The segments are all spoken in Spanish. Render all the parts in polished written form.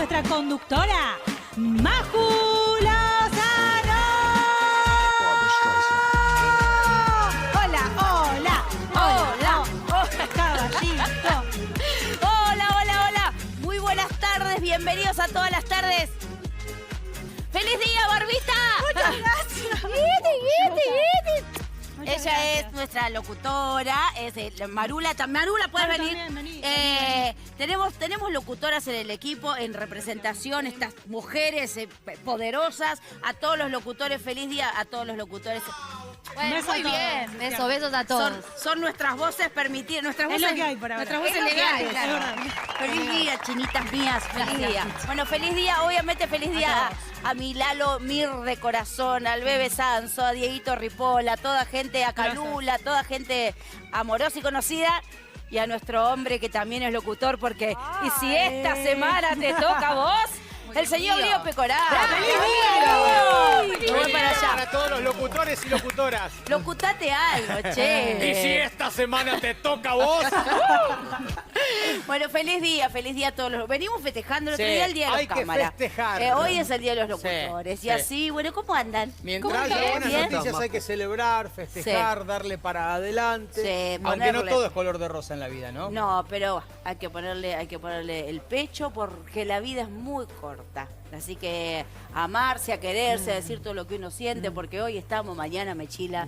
nuestra conductora, Maju Lozano. Hola, hola, hola, hola, caballito. Hola, hola, hola. Muy buenas tardes, bienvenidos a todas las tardes. ¡Feliz día, Barbita! Muchas gracias. Ella es nuestra locutora, es Marula. Marula, ¿puedes venir? Vení. Tenemos locutoras en el equipo, en representación, estas mujeres poderosas. A todos los locutores, feliz día a todos los locutores. Bueno, Besos muy bien. Besos a todos. Son nuestras voces permitidas, nuestras Es voces, lo que hay por ahora. nuestras voces Es lo que legales. hay, claro. Es verdad. Feliz día, chinitas mías, feliz día. Bueno, feliz día, obviamente feliz día a mi Lalo Mir de corazón, al Bebe Sanso, a Dieguito Ripoll, a toda gente, a Calula, a toda gente amorosa y conocida. Y a nuestro hombre que también es locutor, porque y si esta semana te toca a vos, el señor Leo Pecoraro. ¡Feliz día! Voy para allá. Para todos los locutores y locutoras. Locutate algo, che. Y si esta semana te toca a vos. Bueno, feliz día a todos los... Venimos festejando el otro Sí, día el Día de hay las que Cámaras. festejar. Hoy es el Día de los Locutores. Sí, Y así, bueno, ¿cómo andan? Mientras ¿Cómo haya están? buenas ¿Bien? noticias hay que celebrar, festejar, darle para adelante. Sí, Aunque no ponerle. todo es color de rosa en la vida, ¿no? No, pero hay que ponerle el pecho porque la vida es muy corta. Así que amarse, a quererse, a decir todo lo que uno siente, porque hoy estamos, mañana me chila.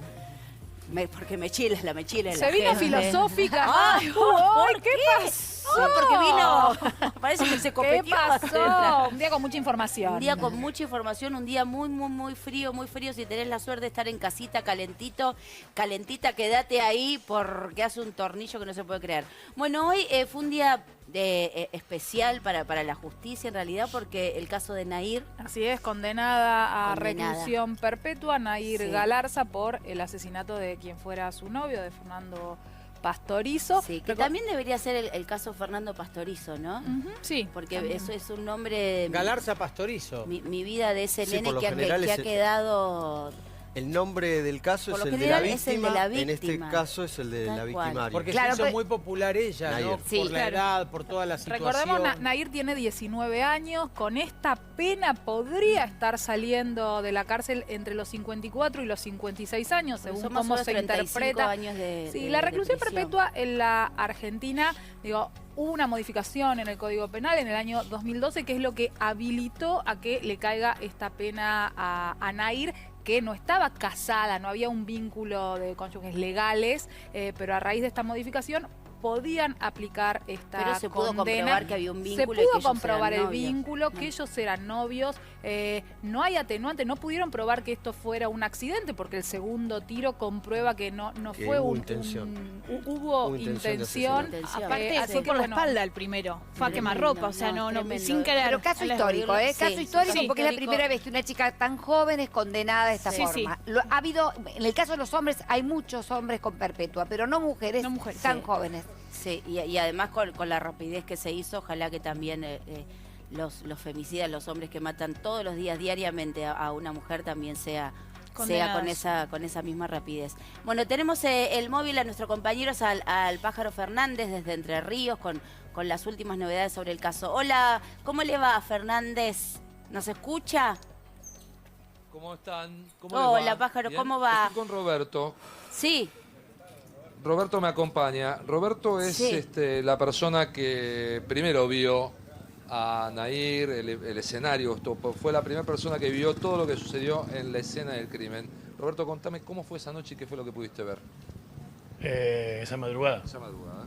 Porque me chila la Se vino gente. filosófica. Ay, Ay, ¿qué pasó? Sí, porque vino... Parece que se ¿Qué competió. pasó? Un día con mucha información. Un día con mucha información, un día muy frío, muy frío. Si tenés la suerte de estar en casita, calentita, quédate ahí porque hace un tornillo que no se puede creer. Bueno, hoy fue un día especial para la justicia en realidad porque el caso de Nair. Así es, condenada a Condenada. reclusión perpetua, Nair Sí. Galarza, por el asesinato de quien fuera su novio, de Fernando Pastorizo. Sí, que también debería ser el caso Fernando Pastorizo, ¿no? Ujú, sí. Porque también. eso es un nombre... Galarza Pastorizo. Mi vida de ese Sí, nene por lo que general ha es el- quedado... El nombre del caso Por es lo el de la general es el de víctima. la En este víctima. caso es el de Tal la cual. victimaria. Porque Claro, se hizo pero- muy popular ella, Nair. ¿no? Sí, por la claro. edad, por toda la situación. Recordemos, Nair tiene 19 años. Con esta pena podría estar saliendo de la cárcel entre los 54 y los 56 años, según Son más o cómo menos se 35 interpreta. años de Sí, de- la de reclusión prisión. perpetua en la Argentina, digo, hubo una modificación en el Código Penal en el año 2012, que es lo que habilitó a que le caiga esta pena a Nair, que no estaba casada, no había un vínculo de cónyuges legales, pero a raíz de esta modificación podían aplicar esta Pero se pudo condena. comprobar que había un Se vínculo y que pudo ellos comprobar eran el novios. vínculo, No. que ellos eran novios. No hay atenuante, no pudieron probar que esto fuera un accidente, porque el segundo tiro comprueba que no Que fue hubo un... intención. Hubo Hubo intención de intención. asesinato. Aparte, así fue que por la bueno. espalda el primero. Fue a Tremendo, quemarropa, o sea, no, no, tremendo. sin querer. Pero caso A la- histórico, ¿eh? Sí, Caso histórico sí, porque es la histórico. primera vez que una chica tan joven es condenada de esta Sí, forma. Ha habido, en el caso de los hombres, hay muchos hombres con perpetua, pero no mujeres, No mujeres, tan sí. jóvenes. Sí, y además con la rapidez que se hizo, ojalá que también los femicidas, los hombres que matan todos los días, diariamente a una mujer, también sea Condenadas. con esa misma rapidez. Bueno, tenemos el móvil a nuestro compañero, al Pájaro Fernández, desde Entre Ríos, con las últimas novedades sobre el caso. Hola, ¿cómo le va, Fernández? ¿Nos escucha? ¿Cómo están? Hola, Pájaro, ¿cómo va? Estoy con Roberto. Sí, Roberto me acompaña. Roberto es Sí. la persona que primero vio a Nair, el escenario. Fue la primera persona que vio todo lo que sucedió en la escena del crimen. Roberto, contame cómo fue esa noche y qué fue lo que pudiste ver Esa madrugada. esa madrugada.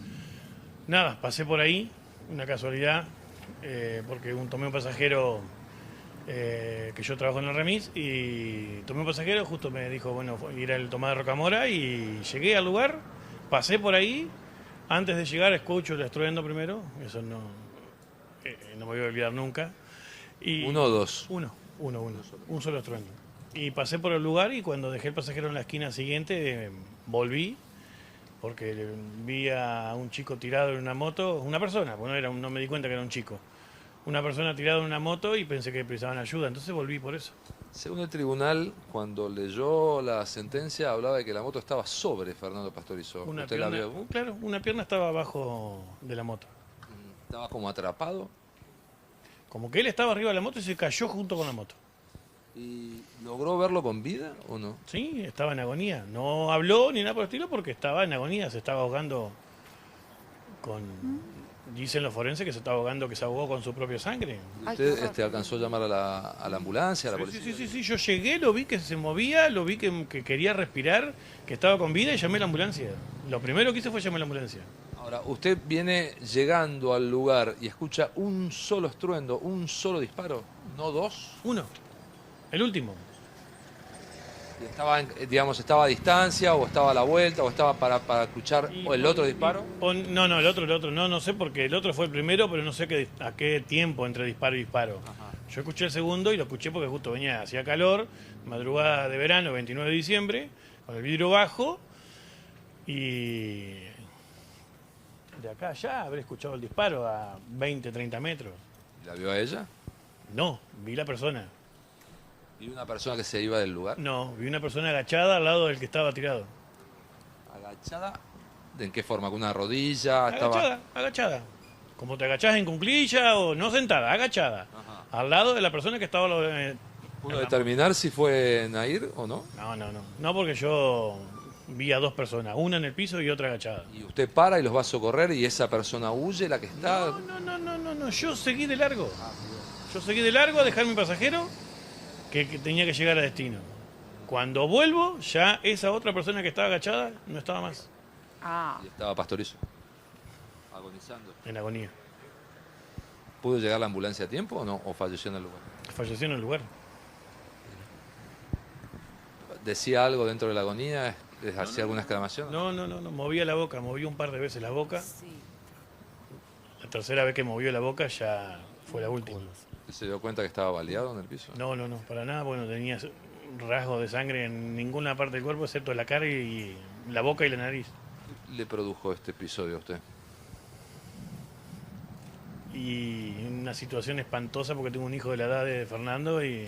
Nada, pasé por ahí, una casualidad, porque tomé un pasajero que yo trabajo en el remis y tomé un pasajero, justo me dijo, bueno, ir al Tomás de Rocamora y llegué al lugar, pasé por ahí, antes de llegar escucho el estruendo primero, eso no me voy a olvidar nunca. Y ¿Uno o dos? Uno, un solo estruendo. Y pasé por el lugar y cuando dejé el pasajero en la esquina siguiente, volví, porque vi a un chico tirado en una moto, una persona, porque no me di cuenta que era un chico. Una persona tirada en una moto y pensé que precisaban ayuda, entonces volví por eso. Según el tribunal, cuando leyó la sentencia, hablaba de que la moto estaba sobre Fernando Pastorizo. Una ¿Usted la pierna, vio? claro, una pierna estaba abajo de la moto. ¿Estaba como atrapado? Como que él estaba arriba de la moto y se cayó junto con la moto. ¿Y logró verlo con vida o no? Sí, estaba en agonía. No habló ni nada por el estilo porque estaba en agonía. Se estaba ahogando con... Dicen los forenses que se estaba ahogando, que se ahogó con su propia sangre. ¿Y usted alcanzó a llamar a la ambulancia, a la policía? Sí. Yo llegué, lo vi que se movía, lo vi que quería respirar, que estaba con vida y llamé a la ambulancia. Lo primero que hice fue llamar a la ambulancia. Ahora, usted viene llegando al lugar y escucha un solo estruendo, un solo disparo, no dos. Uno. El último. Y estaba, digamos, estaba a distancia o estaba a la vuelta o estaba para escuchar el otro disparo. No, el otro, no sé porque el otro fue el primero, pero no sé a qué tiempo entre disparo y disparo. Ajá. Yo escuché el segundo y lo escuché porque justo venía, hacía calor, madrugada de verano, 29 de diciembre, con el vidrio bajo y de acá allá habré escuchado el disparo a 20, 30 metros. ¿La vio a ella? No, vi la persona. ¿Y una persona que se iba del lugar? No, vi una persona agachada al lado del que estaba tirado. ¿Agachada? ¿De en qué forma? ¿Con una rodilla? Estaba... Agachada. Como te agachás en cuclilla o no sentada, agachada. Ajá. Al lado de la persona que estaba... ¿Pudo determinar si fue Nair o no? No, porque yo vi a dos personas, una en el piso y otra agachada. Y usted para y los va a socorrer y esa persona huye, la que está... No, yo seguí de largo. Yo seguí de largo a dejar mi pasajero que tenía que llegar a destino. Cuando vuelvo, ya esa otra persona que estaba agachada no estaba más. Y estaba Pastorizo, agonizando. En agonía. ¿Pudo llegar la ambulancia a tiempo o no? ¿O falleció en el lugar? Falleció en el lugar. ¿Decía algo dentro de la agonía? ¿Hacía alguna exclamación? No, movía la boca, movió un par de veces la boca. La tercera vez que movió la boca ya fue la última. ¿Se dio cuenta que estaba baleado en el piso? No, para nada, porque no tenía rasgos de sangre en ninguna parte del cuerpo, excepto la cara y la boca y la nariz. ¿Le produjo este episodio a usted? Y una situación espantosa porque tengo un hijo de la edad de Fernando y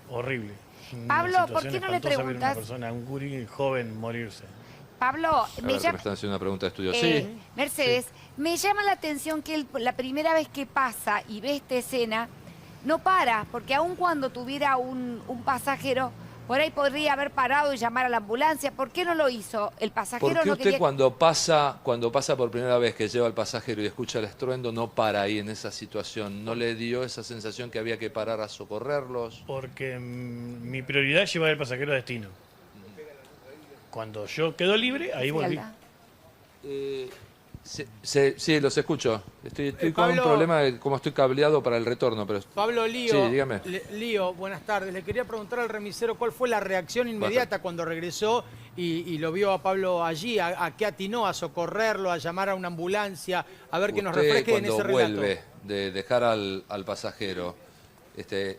horrible. Una Pablo, ¿por situación qué no le espantosa ver a preguntas? una persona, un guri joven morirse. Pablo, A ver, que me están haciendo una pregunta de estudio. Sí. Mercedes, me llama la atención que la primera vez que pasa y ve esta escena, no para, porque aun cuando tuviera un pasajero, por ahí podría haber parado y llamar a la ambulancia. ¿Por qué no lo hizo? El pasajero ¿Por qué no usted quería... cuando pasa por primera vez que lleva al pasajero y escucha el estruendo no para ahí en esa situación? ¿No le dio esa sensación que había que parar a socorrerlos? Porque mi prioridad es llevar el pasajero a destino. Cuando yo quedo libre, ahí volví. Sí, los escucho. Estoy con Pablo, un problema de cómo estoy cableado para el retorno. Pero... Pablo Lío, Sí, dígame. Lío, buenas tardes. Le quería preguntar al remisero cuál fue la reacción inmediata cuando regresó y lo vio a Pablo allí, a qué atinó, a socorrerlo, a llamar a una ambulancia, a ver que nos Usted, refresque en cuando ese relato. vuelve de dejar al pasajero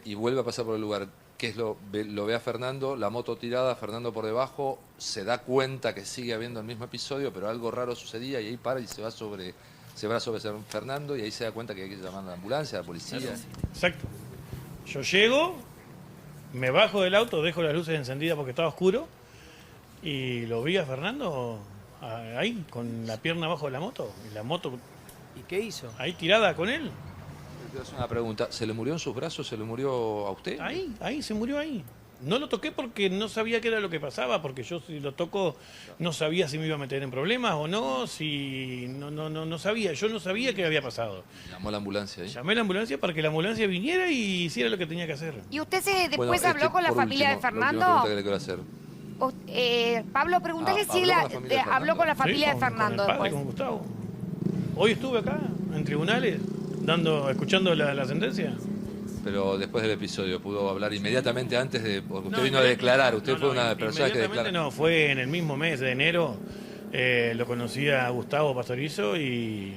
y vuelve a pasar por el lugar, ¿qué es lo ve a Fernando, la moto tirada, Fernando por debajo, se da cuenta que sigue habiendo el mismo episodio, pero algo raro sucedía y ahí para y se va sobre Fernando y ahí se da cuenta que hay que llamar a la ambulancia, a la policía? Exacto. Yo llego, me bajo del auto, dejo las luces encendidas porque estaba oscuro y lo vi a Fernando ahí, con la pierna abajo de la moto. Y la moto ¿Y qué hizo? ahí tirada con él. Quiero hacer una pregunta, ¿se le murió en sus brazos? ¿Se le murió a usted? Ahí, se murió ahí. No lo toqué porque no sabía qué era lo que pasaba, porque yo si lo toco no sabía si me iba a meter en problemas o no, no sabía, yo no sabía qué había pasado. Llamó a la ambulancia ahí. Llamé a la ambulancia para que la ambulancia viniera y hiciera lo que tenía que hacer. ¿Y usted después Bueno, habló con la por familia último, de la última Fernando? pregunta que le quiero hacer. Pablo, pregúntale si ¿habló con la familia de habló con la Fernando? familia Sí, de con Fernando el padre, después. con Gustavo. Hoy estuve acá, en tribunales, escuchando la sentencia. Pero después del episodio, ¿pudo hablar inmediatamente antes de...? Porque usted vino a declarar, usted fue una persona que declara. No, fue en el mismo mes de enero, lo conocí a Gustavo Pastorizo y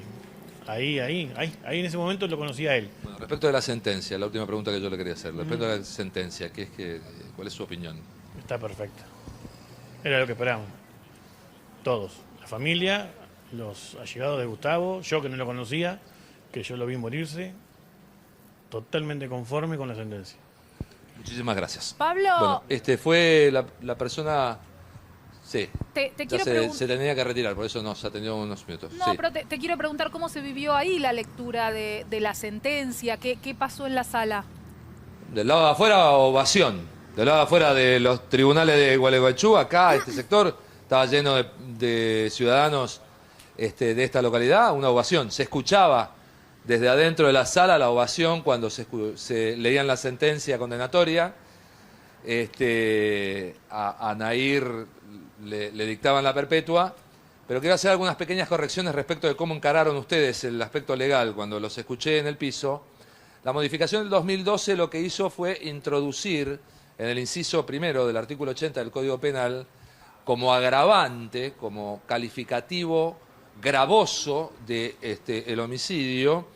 ahí en ese momento lo conocí a él. Bueno, respecto de la sentencia, la última pregunta que yo le quería hacer. Respecto de la sentencia, ¿cuál es su opinión? Está perfecta. Era lo que esperábamos. Todos. La familia, los allegados de Gustavo, yo que no lo conocía, que yo lo vi morirse, totalmente conforme con la sentencia. Muchísimas gracias. Pablo, Bueno, fue la persona Sí. Te Ya quiero se preguntar. tenía que retirar, por eso nos atendió unos minutos. No, Sí. pero te quiero preguntar cómo se vivió ahí la lectura de la sentencia, qué pasó en la sala. Del lado de afuera, ovación. Del lado de afuera de los tribunales de Gualeguaychú, acá, este sector, estaba lleno de ciudadanos de esta localidad, una ovación. Se escuchaba desde adentro de la sala la ovación cuando se leían la sentencia condenatoria. A Nair le dictaban la perpetua, pero quiero hacer algunas pequeñas correcciones respecto de cómo encararon ustedes el aspecto legal cuando los escuché en el piso. La modificación del 2012 lo que hizo fue introducir en el inciso primero del artículo 80 del Código Penal como agravante, como calificativo gravoso de el homicidio,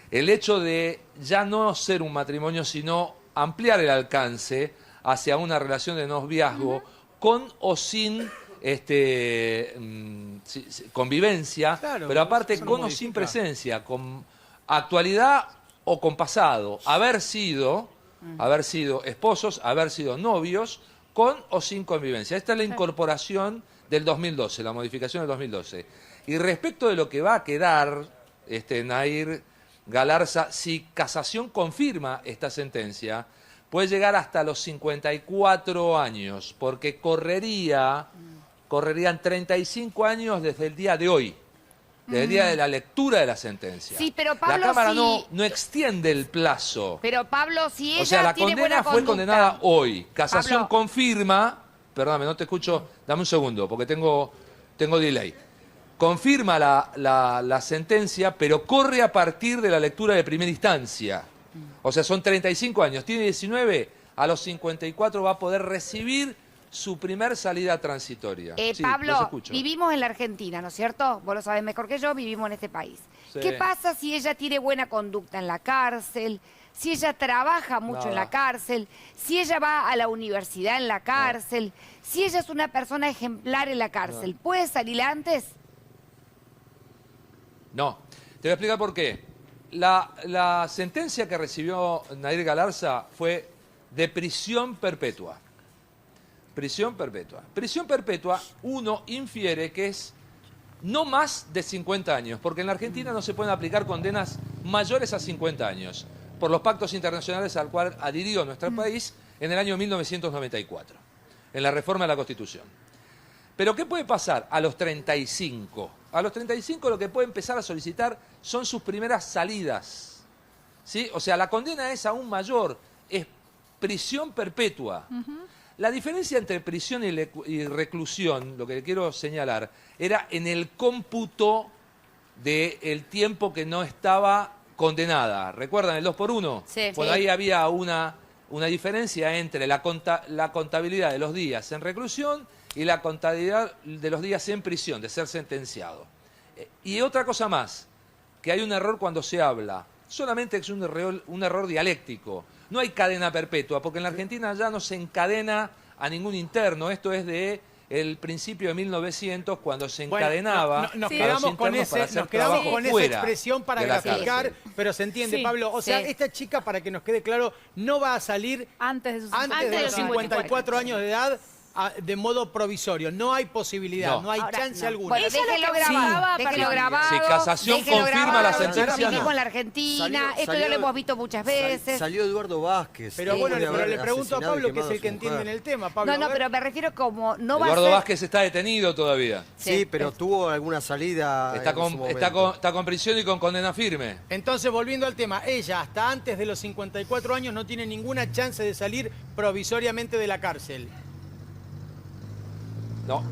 el hecho de ya no ser un matrimonio, sino ampliar el alcance hacia una relación de noviazgo con o sin convivencia, Claro, pero aparte eso no con o modifica. sin presencia, con actualidad o con pasado, haber sido esposos, haber sido novios, con o sin convivencia. Esta es la incorporación del 2012, la modificación del 2012. Y respecto de lo que va a quedar Nair Galarza, si casación confirma esta sentencia, puede llegar hasta los 54 años, porque correrían 35 años desde el día de hoy, desde el día de la lectura de la sentencia. Sí, pero Pablo, la Cámara sí. no extiende el plazo. Pero Pablo, si ella O sea, la tiene condena buena fue conducta, condenada hoy. Casación Pablo. confirma, perdóname, no te escucho, dame un segundo, porque tengo delay. Confirma la sentencia, pero corre a partir de la lectura de primera instancia. O sea, son 35 años, tiene 19, a los 54 va a poder recibir su primer salida transitoria. Sí, los Pablo, escucho. vivimos en la Argentina, ¿no es cierto? Vos lo sabés mejor que yo, vivimos en este país. Sí. ¿Qué pasa si ella tiene buena conducta en la cárcel? Si ella trabaja mucho en Nada. la cárcel, si ella va a la universidad en la cárcel, si ella es una persona ejemplar en la cárcel, ¿puede salir antes? No, te voy a explicar por qué. La sentencia que recibió Nair Galarza fue de prisión perpetua. Prisión perpetua. Prisión perpetua, uno infiere que es no más de 50 años, porque en la Argentina no se pueden aplicar condenas mayores a 50 años, por los pactos internacionales al cual adhirió nuestro país en el año 1994, en la reforma de la Constitución. Pero ¿qué puede pasar a los 35? A los 35 lo que puede empezar a solicitar son sus primeras salidas. ¿Sí? O sea, la condena es aún mayor, es prisión perpetua. La diferencia entre prisión y reclusión, lo que quiero señalar, era en el cómputo del tiempo que no estaba condenada. ¿Recuerdan el 2x1? Sí. Bueno, Sí. ahí había una diferencia entre la contabilidad de los días en reclusión y la contabilidad de los días en prisión, de ser sentenciado. Y otra cosa más, que hay un error cuando se habla, solamente es un error dialéctico. No hay cadena perpetua, porque en la Argentina ya no se encadena a ningún interno. Esto es de el principio de 1900, cuando se Bueno, encadenaba nos a los quedamos con, internos para hacer nos quedamos trabajo con esa fuera expresión para de la graficar, cárcel. pero se entiende, Sí, Pablo. O sea, sí. esta chica, para que nos quede claro, no va a salir Antes de sus antes de los 54 años de edad de modo provisorio. No hay posibilidad, no hay Ahora, chance no. alguna. Bueno, Ella es la déjelo que grabado, buscaba déjelo para- grabado. Si casación déjelo confirma grabado, la nosotros sentencia, vivimos no. en la Argentina, Salió- esto ya salió- lo hemos visto muchas veces. Salió Eduardo Vázquez. Pero Sí. bueno, después de pero haber le pregunto a asesinado y Pablo, que es quemado el a que su entiende en mujer. el tema. Pablo, No, a no, ver. pero me refiero como no va a Eduardo ser... Vázquez está detenido todavía. Sí, pero tuvo alguna salida. Está en su con, momento. está con prisión y con condena firme. Entonces, volviendo al tema, ella hasta antes de los 54 años no tiene ninguna chance de salir provisoriamente de la cárcel. No.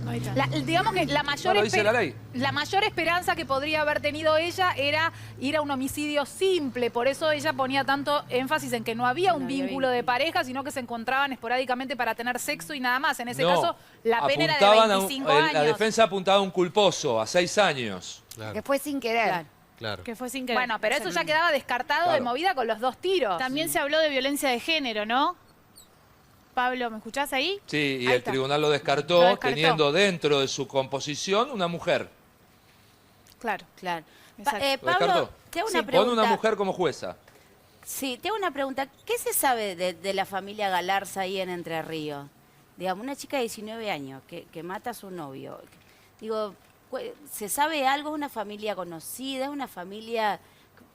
Digamos que la mayor, Bueno, dice la ley. la mayor esperanza que podría haber tenido ella era ir a un homicidio simple. Por eso ella ponía tanto énfasis en que no había un vínculo de pareja, sino que se encontraban esporádicamente para tener sexo y nada más. En ese No, caso, la pena era de apuntaban 25 la años. defensa apuntaba a un culposo, a 6 años. Que fue sin querer. Claro. Claro. Que fue sin querer. Bueno, pero eso ya quedaba descartado de Claro. movida con los 2 tiros. También se habló de violencia de género, ¿no? Pablo, ¿me escuchás ahí? Sí, y Ahí el está. tribunal lo descartó, Lo descartó. teniendo dentro de su composición una mujer. Claro. Claro. Exacto. Lo Pablo, descartó. te hago una Pone pregunta. una mujer como jueza. Sí, te hago una pregunta. ¿Qué se sabe de la familia Galarza ahí en Entre Ríos? digamos, una chica de 19 años que mata a su novio. Digo, ¿se sabe algo? ¿Es una familia conocida? ¿Es una familia...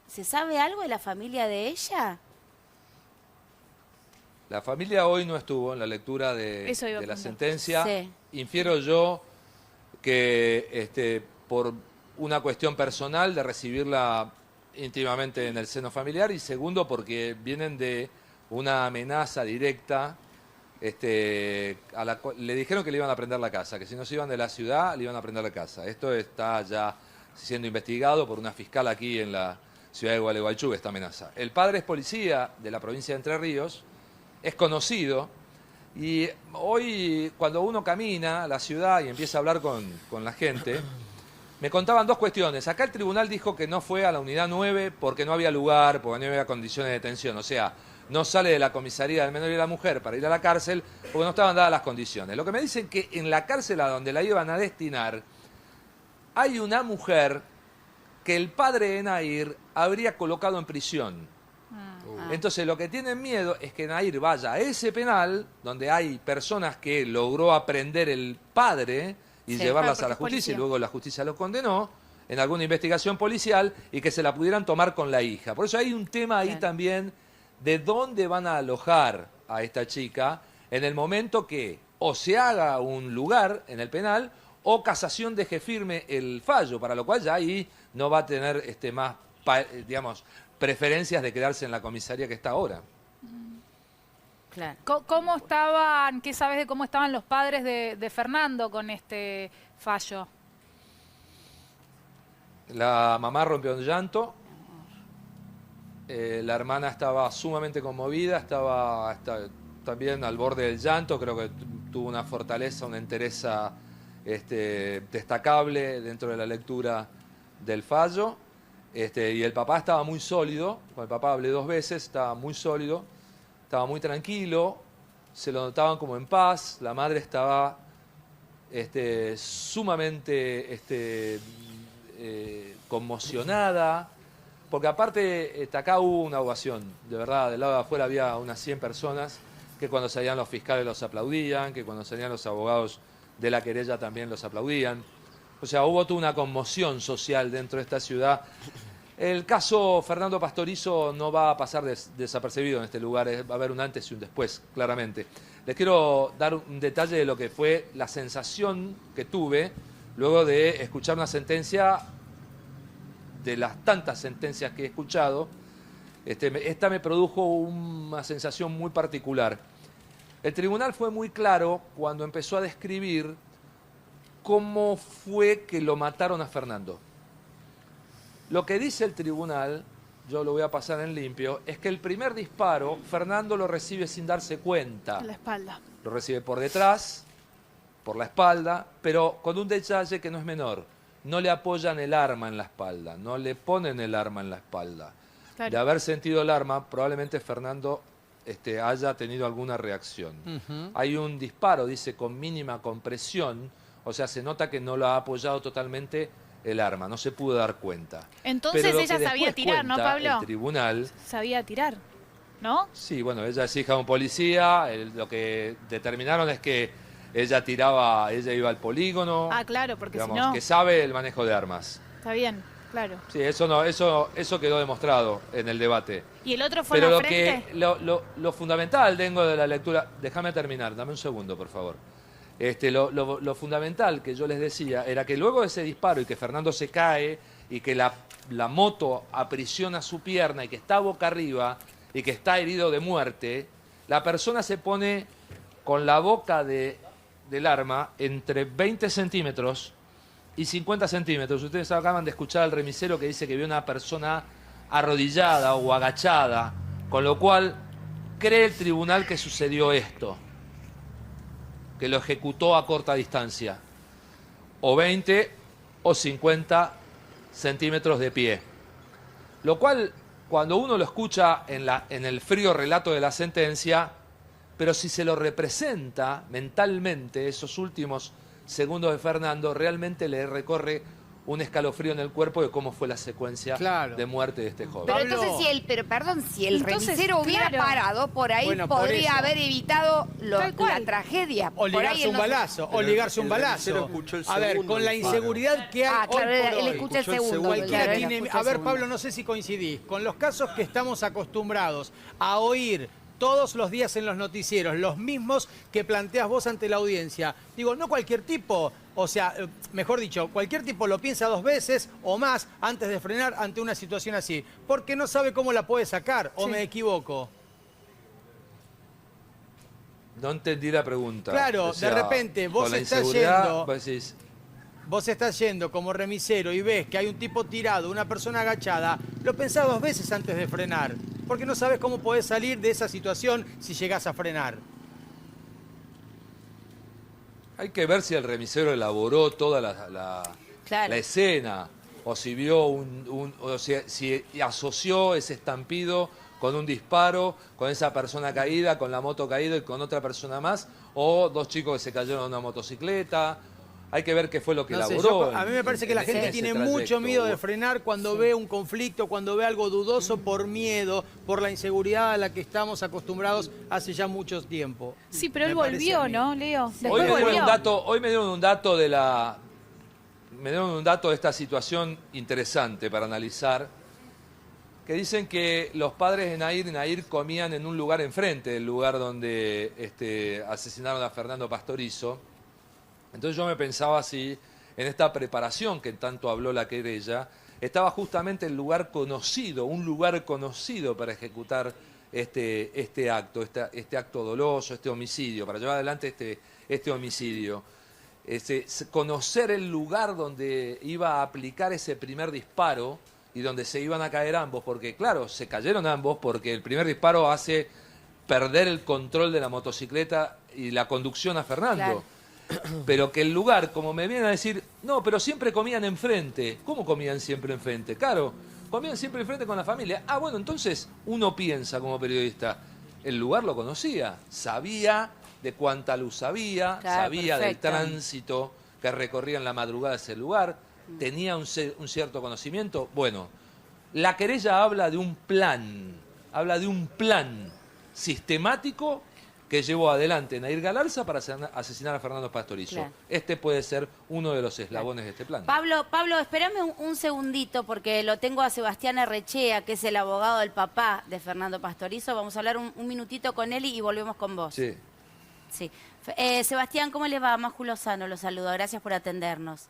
¿Se sabe algo de la familia de ella? La familia hoy no estuvo en la lectura de la preguntar. sentencia. Sí. Infiero yo que por una cuestión personal de recibirla íntimamente en el seno familiar, y segundo porque vienen de una amenaza directa. Le dijeron que le iban a prender la casa, que si no se iban de la ciudad le iban a prender la casa. Esto está ya siendo investigado por una fiscal aquí en la ciudad de Gualeguaychú, esta amenaza. El padre es policía de la provincia de Entre Ríos, es conocido, y hoy cuando uno camina a la ciudad y empieza a hablar con la gente, me contaban dos cuestiones. Acá el tribunal dijo que no fue a la unidad 9 porque no había lugar, porque no había condiciones de detención. O sea, no sale de la comisaría del menor y de la mujer para ir a la cárcel porque no estaban dadas las condiciones. Lo que me dicen que en la cárcel a donde la iban a destinar hay una mujer que el padre de Nahir habría colocado en prisión. Entonces lo que tienen miedo es que Nahir vaya a ese penal donde hay personas que logró aprender el padre y llevarlas a la justicia, y luego la justicia los condenó en alguna investigación policial, y que se la pudieran tomar con la hija. Por eso hay un tema ahí también de dónde van a alojar a esta chica en el momento que o se haga un lugar en el penal o casación deje firme el fallo, para lo cual ya ahí no va a tener más, digamos, preferencias de quedarse en la comisaría que está ahora. Claro. ¿Cómo estaban, qué sabes de cómo estaban los padres de Fernando con este fallo? La mamá rompió en llanto, la hermana estaba sumamente conmovida, estaba también al borde del llanto, creo que tuvo una fortaleza, una entereza destacable dentro de la lectura del fallo. Y el papá estaba muy sólido, con el papá hablé 2 veces, estaba muy sólido, estaba muy tranquilo, se lo notaban como en paz, la madre estaba sumamente conmocionada, porque aparte acá hubo una ovación, de verdad, del lado de afuera había unas 100 personas que cuando salían los fiscales los aplaudían, que cuando salían los abogados de la querella también los aplaudían. O sea, hubo toda una conmoción social dentro de esta ciudad. El caso Fernando Pastorizo no va a pasar desapercibido en este lugar, va a haber un antes y un después, claramente. Les quiero dar un detalle de lo que fue la sensación que tuve luego de escuchar una sentencia, de las tantas sentencias que he escuchado. Esta me produjo una sensación muy particular. El tribunal fue muy claro cuando empezó a describir cómo fue que lo mataron a Fernando. Lo que dice el tribunal, yo lo voy a pasar en limpio, es que el primer disparo Fernando lo recibe sin darse cuenta. En la espalda. Lo recibe por detrás, por la espalda, pero con un detalle que no es menor. No le apoyan el arma en la espalda, no le ponen el arma en la espalda. Claro. De haber sentido el arma, probablemente Fernando haya tenido alguna reacción. Hay un disparo, dice, con mínima compresión, o sea, se nota que no lo ha apoyado totalmente el arma, no se pudo dar cuenta. Entonces Pero lo ella que sabía después tirar, ¿no, cuenta Pablo? El tribunal... Sabía tirar, ¿no? Sí, bueno, ella es hija de un policía, lo que determinaron es que ella iba al polígono. Ah, claro, porque digamos, si no... que sabe el manejo de armas. Está bien, claro. Sí, eso quedó demostrado en el debate. ¿Y el otro fue Pero en la lo frente? que lo fundamental, tengo de la lectura, déjame terminar, dame un segundo, por favor. Lo fundamental que yo les decía era que luego de ese disparo y que Fernando se cae y que la moto aprisiona su pierna y que está boca arriba y que está herido de muerte, la persona se pone con la boca del arma entre 20 centímetros y 50 centímetros. Ustedes acaban de escuchar al remisero que dice que vio una persona arrodillada o agachada, con lo cual cree el tribunal que sucedió esto, que lo ejecutó a corta distancia, o 20 o 50 centímetros de pie. Lo cual, cuando uno lo escucha en el frío relato de la sentencia, pero si se lo representa mentalmente, esos últimos segundos de Fernando, realmente le recorre un escalofrío en el cuerpo de cómo fue la secuencia Claro. de muerte de este joven. Pero Pablo. entonces si el Entonces, remisero hubiera claro. parado, por ahí Bueno, por podría eso. haber evitado Tal cual. la tragedia. O Por ahí ligarse él un no se- balazo, o Pero ligarse un el balazo. remisero escuchó el A ver, segundo con la disparo. inseguridad que hay Ah, claro, hoy por él hoy. escucha el Escuchó el segundo. segundo. Cualquiera claro, él tiene... escucha A el ver, segundo. Pablo, no sé si coincidís. Con los casos que estamos acostumbrados a oír todos los días en los noticieros, los mismos que planteas vos ante la audiencia. Digo, no cualquier tipo, o sea, mejor dicho, cualquier tipo lo piensa 2 veces o más antes de frenar ante una situación así, porque no sabe cómo la puede sacar, o me equivoco. No entendí la pregunta. Claro, de repente, vos con la estás inseguridad, yendo- vos decís, Vos estás yendo como remisero y ves que hay un tipo tirado, una persona agachada, lo pensás 2 veces antes de frenar, porque no sabes cómo podés salir de esa situación si llegás a frenar. hay que ver si el remisero elaboró toda la Claro. escena, o si vio o si asoció ese estampido con un disparo, con esa persona caída, con la moto caída y con otra persona más, o 2 chicos que se cayeron de una motocicleta. Hay que ver qué fue lo que No sé, elaboró. a mí me parece que la en gente ese tiene trayecto. mucho miedo de frenar cuando ve un conflicto, cuando ve algo dudoso por miedo, por la inseguridad a la que estamos acostumbrados hace ya mucho tiempo. Sí, pero él Me parece volvió, a mí. ¿no, Leo? Hoy Después me dieron volvió. un dato, hoy me dieron un dato de esta situación interesante para analizar, que dicen que los padres de Nair y Nair comían en un lugar enfrente del lugar donde asesinaron a Fernando Pastorizo. Entonces yo me pensaba si en esta preparación que tanto habló la querella, estaba justamente el lugar conocido, un lugar conocido para ejecutar este acto doloso, este homicidio, para llevar adelante este homicidio. Conocer el lugar donde iba a aplicar ese primer disparo y donde se iban a caer ambos, porque claro, se cayeron ambos porque el primer disparo hace perder el control de la motocicleta y la conducción a Fernando. Claro. Pero que el lugar, como me vienen a decir, no, pero siempre comían enfrente. ¿Cómo comían siempre enfrente? Claro, comían siempre enfrente con la familia. Ah, bueno, entonces uno piensa como periodista, el lugar lo conocía, sabía de cuánta luz había, Claro, sabía perfecto. del tránsito que recorría en la madrugada ese lugar, tenía un cierto conocimiento. Bueno, la querella habla de un plan sistemático que llevó adelante Nair Galarza para asesinar a Fernando Pastorizo. Claro. Este puede ser uno de los eslabones de este plan. Pablo, espérame un segundito porque lo tengo a Sebastián Arrechea, que es el abogado del papá de Fernando Pastorizo. Vamos a hablar un minutito con él y volvemos con vos. Sí. Sí. Sebastián, ¿cómo le va? Máju Lozano lo saluda. Gracias por atendernos.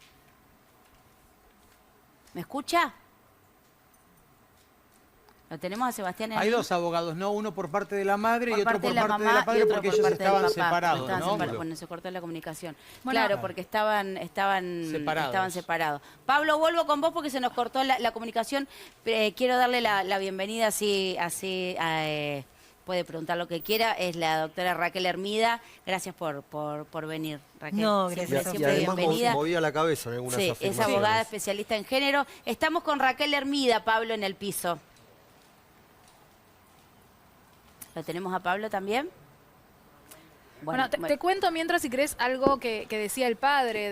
¿Me escucha? ¿Lo tenemos a Sebastián en Hay línea? 2 abogados, ¿no? Uno por parte de la madre Por y otro parte por de la parte de mamá la padre y otro porque por ellos parte del estaban papá. separados, Estaban ¿no? separados. Bueno, se cortó la comunicación. Bueno, claro, porque estaban Separados. separados. Pablo, vuelvo con vos porque se nos cortó la comunicación. Quiero darle la bienvenida, así puede preguntar lo que quiera. Es la doctora Raquel Hermida. Gracias por venir, Raquel. No, Siempre- gracias a Y siempre además bienvenida. movía la cabeza en algunas Sí, es afirmaciones. abogada especialista en género. Estamos con Raquel Hermida, Pablo, en el piso. ¿Lo tenemos a Pablo también? Bueno, te cuento mientras, si querés, algo que decía el padre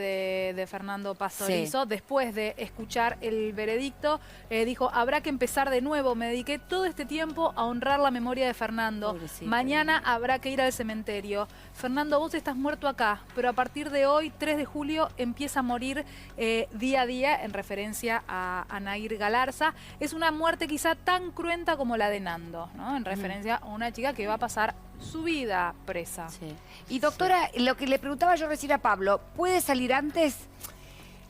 de Fernando Pastorizo. Sí. Después de escuchar el veredicto, dijo, habrá que empezar de nuevo. Me dediqué todo este tiempo a honrar la memoria de Fernando. Pobrecito. Mañana habrá que ir al cementerio. Fernando, vos estás muerto acá, pero a partir de hoy, 3 de julio, empieza a morir día a día, en referencia a Nair Galarza. Es una muerte quizá tan cruenta como la de Nando, ¿no? En referencia a una chica que va a pasar su vida presa. Sí. Y doctora, lo que le preguntaba yo recién a Pablo, ¿puede salir antes?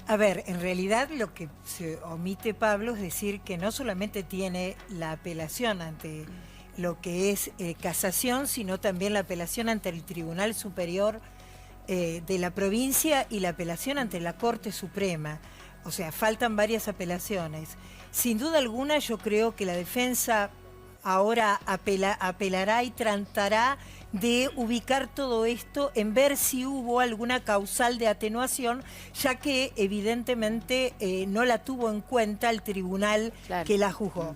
A ver, en realidad lo que se omite Pablo es decir que no solamente tiene la apelación ante lo que es casación, sino también la apelación ante el Tribunal Superior de la provincia y la apelación ante la Corte Suprema. O sea, faltan varias apelaciones. Sin duda alguna yo creo que la defensa ahora apelará y tratará de ubicar todo esto en ver si hubo alguna causal de atenuación, ya que evidentemente no la tuvo en cuenta el tribunal Claro. que la juzgó.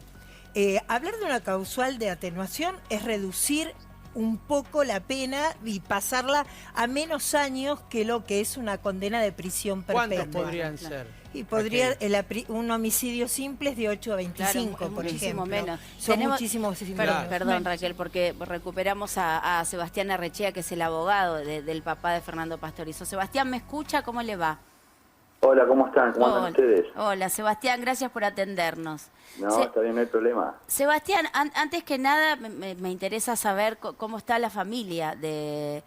Hablar de una causal de atenuación es reducir un poco la pena y pasarla a menos años que lo que es una condena de prisión perpetua. ¿Cuántos podrían ser? Y podría, un homicidio simple es de 8 a 25, Claro, por muchísimo ejemplo. menos. Son Tenemos- muchísimos Perdón, perdón, Raquel, porque recuperamos a Sebastián Arrechea, que es el abogado del papá de Fernando Pastorizo. Sebastián, ¿me escucha? ¿Cómo le va? Hola, ¿cómo están? ¿Cómo andan Hola. ustedes? Hola, Sebastián, gracias por atendernos. No, está bien, no hay problema. Sebastián, antes que nada me interesa saber cómo está la familia de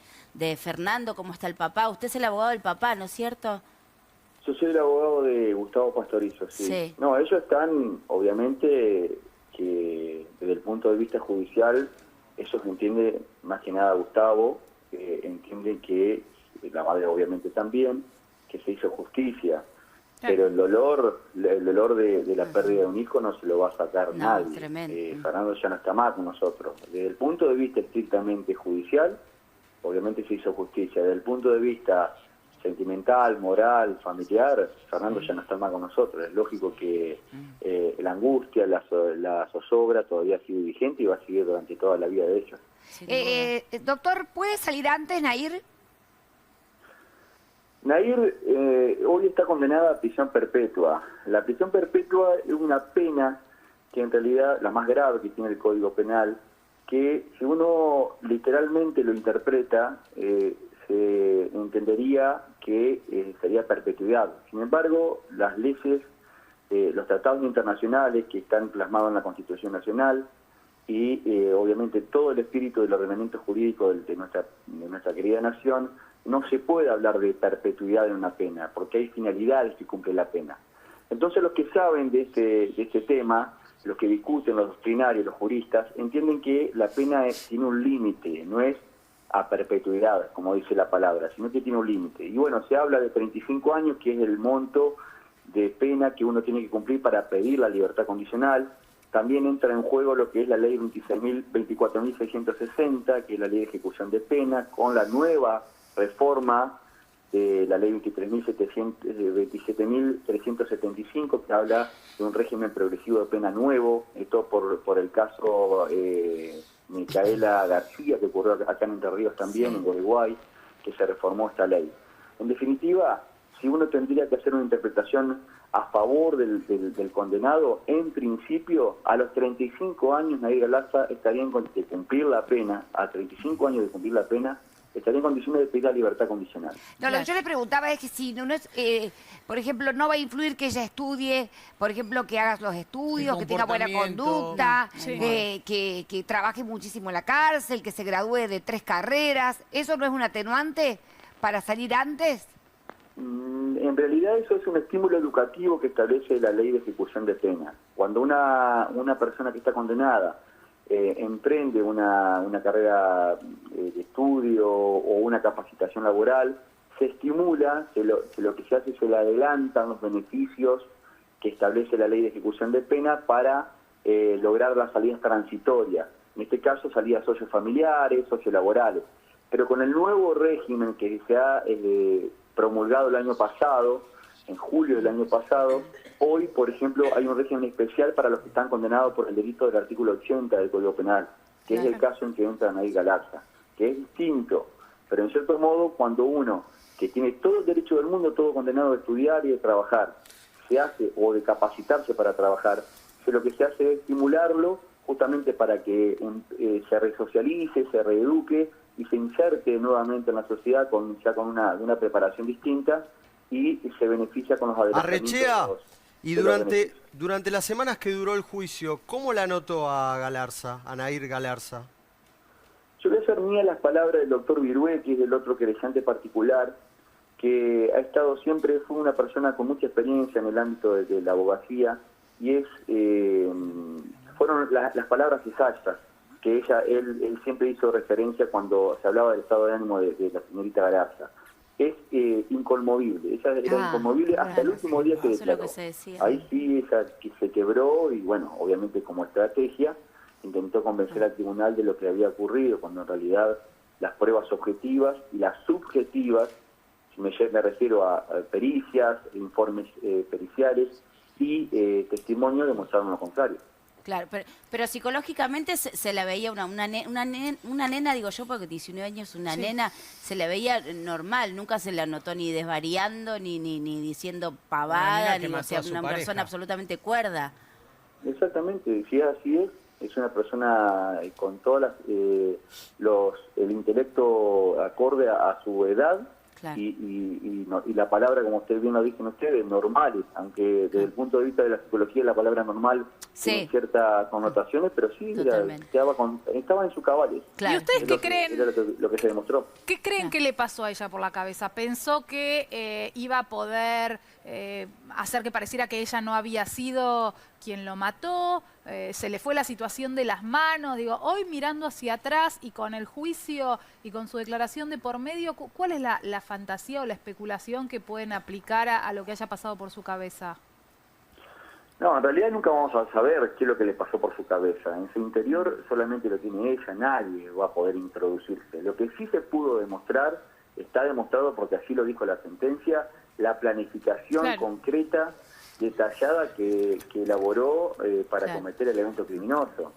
Fernando, cómo está el papá. Usted es el abogado del papá, ¿no es cierto? Yo soy el abogado de Gustavo Pastorizo, sí. Sí. No, ellos están, obviamente, que desde el punto de vista judicial, ellos entienden, más que nada Gustavo, entienden que, la madre obviamente también, que se hizo justicia. Pero el dolor de la pérdida de un hijo no se lo va a sacar No, nadie. tremendo. Fernando ya no está más con nosotros. Desde el punto de vista estrictamente judicial, obviamente se hizo justicia. Desde el punto de vista sentimental, moral, familiar, Fernando ya no está más con nosotros. Es lógico que la angustia, la zozobra todavía sigue vigente y va a seguir durante toda la vida de ellos. Doctor, ¿puede salir antes, Nair? Nair hoy está condenada a prisión perpetua. La prisión perpetua es una pena que en realidad la más grave que tiene el Código Penal, que si uno literalmente lo interpreta, se entendería que sería perpetuidad. Sin embargo, las leyes, los tratados internacionales que están plasmados en la Constitución Nacional y obviamente todo el espíritu del ordenamiento jurídico de nuestra querida nación, no se puede hablar de perpetuidad en una pena, porque hay finalidades que cumple la pena. Entonces los que saben de este tema, los que discuten, los doctrinarios, los juristas, entienden que la pena tiene un límite, no es a perpetuidad, como dice la palabra, sino que tiene un límite. Y bueno, se habla de 35 años, que es el monto de pena que uno tiene que cumplir para pedir la libertad condicional. También entra en juego lo que es la ley 24.660, que es la ley de ejecución de pena, con la nueva reforma de la ley 27.375, que habla de un régimen progresivo de pena nuevo, esto por el caso Micaela García, que ocurrió acá en Entre Ríos también, en Uruguay, que se reformó esta ley. En definitiva, si uno tendría que hacer una interpretación a favor del condenado, en principio, a los 35 años Nair Galarza estaría en de cumplir la pena, a 35 años de cumplir la pena, estaría en condiciones de pedir la libertad condicional. No, lo que yo le preguntaba es que si no es, por ejemplo, no va a influir que ella estudie, por ejemplo, que hagas los estudios, El que tenga buena comportamiento. conducta, Sí. que trabaje muchísimo en la cárcel, que se gradúe de 3 carreras. ¿Eso no es un atenuante para salir antes? En realidad eso es un estímulo educativo que establece la ley de ejecución de pena. Cuando una persona que está condenada emprende una carrera de estudio o una capacitación laboral, se estimula, lo que se hace se le adelantan los beneficios que establece la ley de ejecución de pena para lograr las salidas transitorias. En este caso, salidas sociofamiliares, sociolaborales. Pero con el nuevo régimen que se ha promulgado el año pasado, en julio del año pasado, hoy, por ejemplo, hay un régimen especial para los que están condenados por el delito del artículo 80 del Código Penal, que es el caso en que entra Nair Galarza, que es distinto, pero en cierto modo, cuando uno, que tiene todo el derecho del mundo, todo condenado de estudiar y de trabajar, se hace, o de capacitarse para trabajar, lo que se hace es estimularlo justamente para que se resocialice, se reeduque y se inserte nuevamente en la sociedad ya con una preparación distinta y se beneficia con los adelantamientos. Arrechea, y de los beneficios. durante las semanas que duró el juicio, ¿cómo la notó a Galarza, a Nair Galarza? Yo voy a hacer mía las palabras del doctor Virué, que es el otro querellante particular, que ha estado siempre, fue una persona con mucha experiencia en el ámbito de la abogacía, y fueron las palabras exactas que él siempre hizo referencia cuando se hablaba del estado de ánimo de la señorita Galarza. Es inconmovible, ella era inconmovible hasta el último día que Eso es lo declaró. que se decía. Ahí sí ella se quebró y bueno, obviamente como estrategia intentó convencer al tribunal de lo que había ocurrido, cuando en realidad las pruebas objetivas y las subjetivas, me refiero a pericias, informes periciales y testimonios demostraron lo contrario. Claro, pero psicológicamente se la veía una nena, digo yo, porque 19 años una nena, se la veía normal, nunca se la notó ni desvariando, ni diciendo pavada, ni, o sea, una persona absolutamente cuerda. Exactamente, si es así es una persona con todas el intelecto acorde a su edad. Claro. Y la palabra, como usted bien lo dicen ustedes, normales, aunque desde el punto de vista de la psicología la palabra normal tiene ciertas connotaciones, pero sí estaba en sus cabales. Claro. ¿Y ustedes qué creen? Era lo que se demostró. ¿Qué creen que le pasó a ella por la cabeza? ¿Pensó que iba a poder hacer que pareciera que ella no había sido quien lo mató? ¿Se le fue la situación de las manos? Digo, hoy mirando hacia atrás y con el juicio y con su declaración de por medio, ¿cuál es la fantasía o la especulación que pueden aplicar a lo que haya pasado por su cabeza? No, en realidad nunca vamos a saber qué es lo que le pasó por su cabeza. En su interior solamente lo tiene ella, nadie va a poder introducirse. Lo que sí se pudo demostrar, está demostrado porque así lo dijo la sentencia, la planificación concreta, detallada que elaboró para cometer el evento criminoso.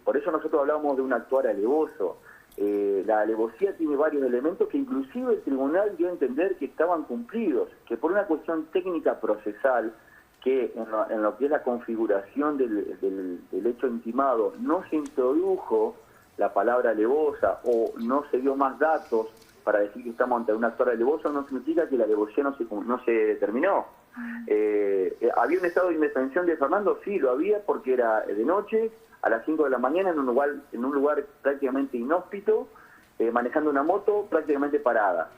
Por eso nosotros hablábamos de un actuar alevoso. La alevosía tiene varios elementos que inclusive el tribunal dio a entender que estaban cumplidos, que por una cuestión técnica procesal, que en lo que es la configuración del hecho intimado no se introdujo la palabra alevosa o no se dio más datos para decir que estamos ante un actuar alevoso, no significa que la alevosía no se determinó. ¿Había un estado de indefensión de Fernando? Sí, lo había, porque era de noche, a las 5 de la mañana, en un lugar prácticamente inhóspito, manejando una moto prácticamente parada.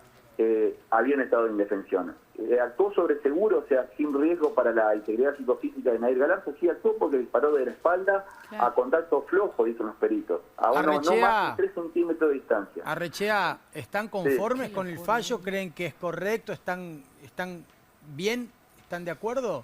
Había un estado de indefensión. Actuó sobre seguro, o sea, sin riesgo para la integridad psicofísica de Nair Galarza. Sí actuó porque disparó de la espalda a contacto flojo, dicen los peritos, a no más de 3 centímetros de distancia. Arrechea, ¿están conformes con el fallo? ¿Creen que es correcto? ¿Están bien? ¿Están de acuerdo?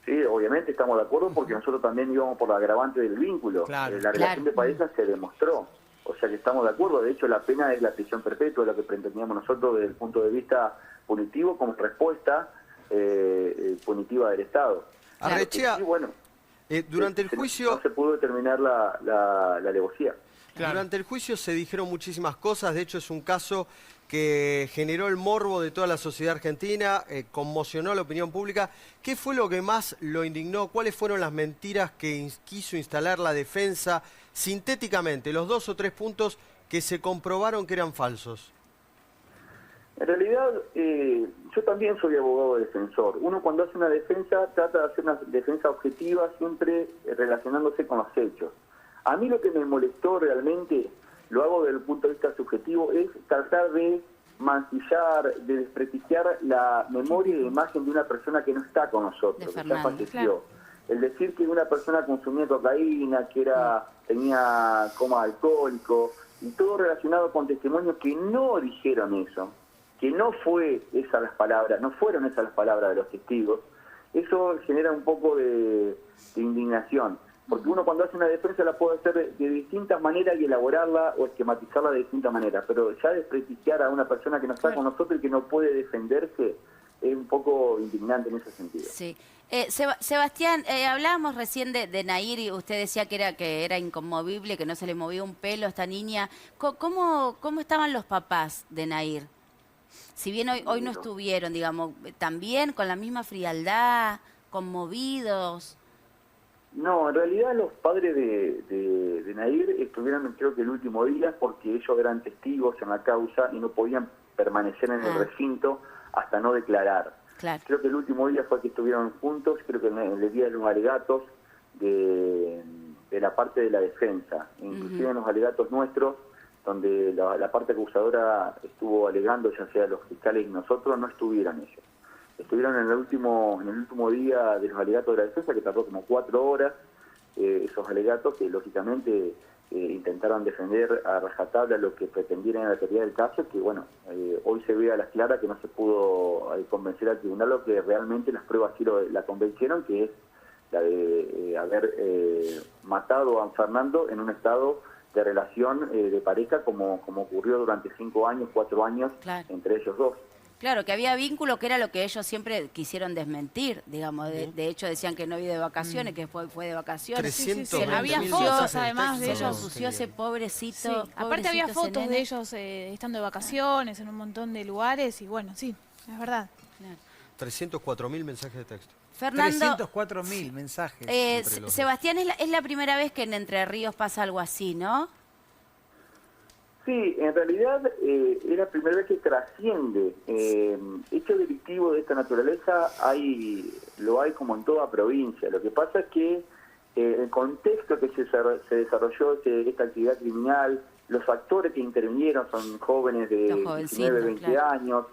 Sí, obviamente estamos de acuerdo porque nosotros también íbamos por la agravante del vínculo. La relación de pareja se demostró. O sea que estamos de acuerdo. De hecho, la pena es la prisión perpetua, lo que pretendíamos nosotros desde el punto de vista punitivo como respuesta punitiva del Estado. Arrechea, sí, bueno, durante el juicio... No se pudo determinar la alevosía. Durante el juicio se dijeron muchísimas cosas. De hecho, es un caso que generó el morbo de toda la sociedad argentina, conmocionó a la opinión pública. ¿Qué fue lo que más lo indignó? ¿Cuáles fueron las mentiras que quiso instalar la defensa sintéticamente? Los 2 o 3 puntos que se comprobaron que eran falsos. En realidad, yo también soy abogado defensor. Uno cuando hace una defensa trata de hacer una defensa objetiva, siempre relacionándose con los hechos. A mí lo que me molestó realmente, lo hago desde el punto de vista subjetivo, es tratar de mancillar, de desprestigiar la memoria y la imagen de una persona que no está con nosotros, que ya falleció. El decir que una persona consumía cocaína, que tenía coma alcohólico, y todo relacionado con testimonios que no dijeron eso, que no fueron esas las palabras de los testigos, eso genera un poco de indignación. Porque uno cuando hace una defensa la puede hacer de distintas maneras y elaborarla o esquematizarla de distintas maneras, pero ya desprestigiar a una persona que no está con nosotros y que no puede defenderse es un poco indignante en ese sentido. Sí. Sebastián, hablábamos recién de Nair y usted decía que era inconmovible, que no se le movía un pelo a esta niña. ¿Cómo estaban los papás de Nair? Si bien hoy no estuvieron, digamos, ¿también con la misma frialdad, conmovidos? No, en realidad los padres de Nair estuvieron, creo que el último día, porque ellos eran testigos en la causa y no podían permanecer en el recinto hasta no declarar. Claro. Creo que el último día fue que estuvieron juntos, creo que en el día de los alegatos de la parte de la defensa, inclusive en los alegatos nuestros, donde la parte acusadora estuvo alegando, ya sea los fiscales y nosotros, no estuvieron ellos. Estuvieron en el último día de los alegatos de la defensa, que tardó como 4 horas, esos alegatos que lógicamente intentaron defender a rajatabla lo que pretendieran en la teoría del caso, que bueno, hoy se ve a las claras que no se pudo convencer al tribunal lo que realmente las pruebas sí la convencieron, que es la de haber matado a Fernando en un estado de relación de pareja como ocurrió durante 5 años, 4 años, entre ellos dos. Claro, que había vínculo, que era lo que ellos siempre quisieron desmentir, digamos. De hecho, decían que no había de vacaciones, que fue de vacaciones. 320.000 Había mensajes fotos, de además, de texto, ellos. no, Ensució ese Sí. pobrecito. Aparte había pobrecito ese fotos nene. de ellos estando de vacaciones en un montón de lugares y bueno, sí, es verdad. Claro. 304.000 mensajes de texto. Fernando, 304.000 mensajes. entre los dos. Sebastián, es la primera vez que en Entre Ríos pasa algo así, ¿no? Sí, en realidad es la primera vez que trasciende. Hecho delictivo de esta naturaleza lo hay como en toda provincia. Lo que pasa es que el contexto que se desarrolló esta actividad criminal, los actores que intervinieron son jóvenes de Los jovencitos, 19, 20 claro. años,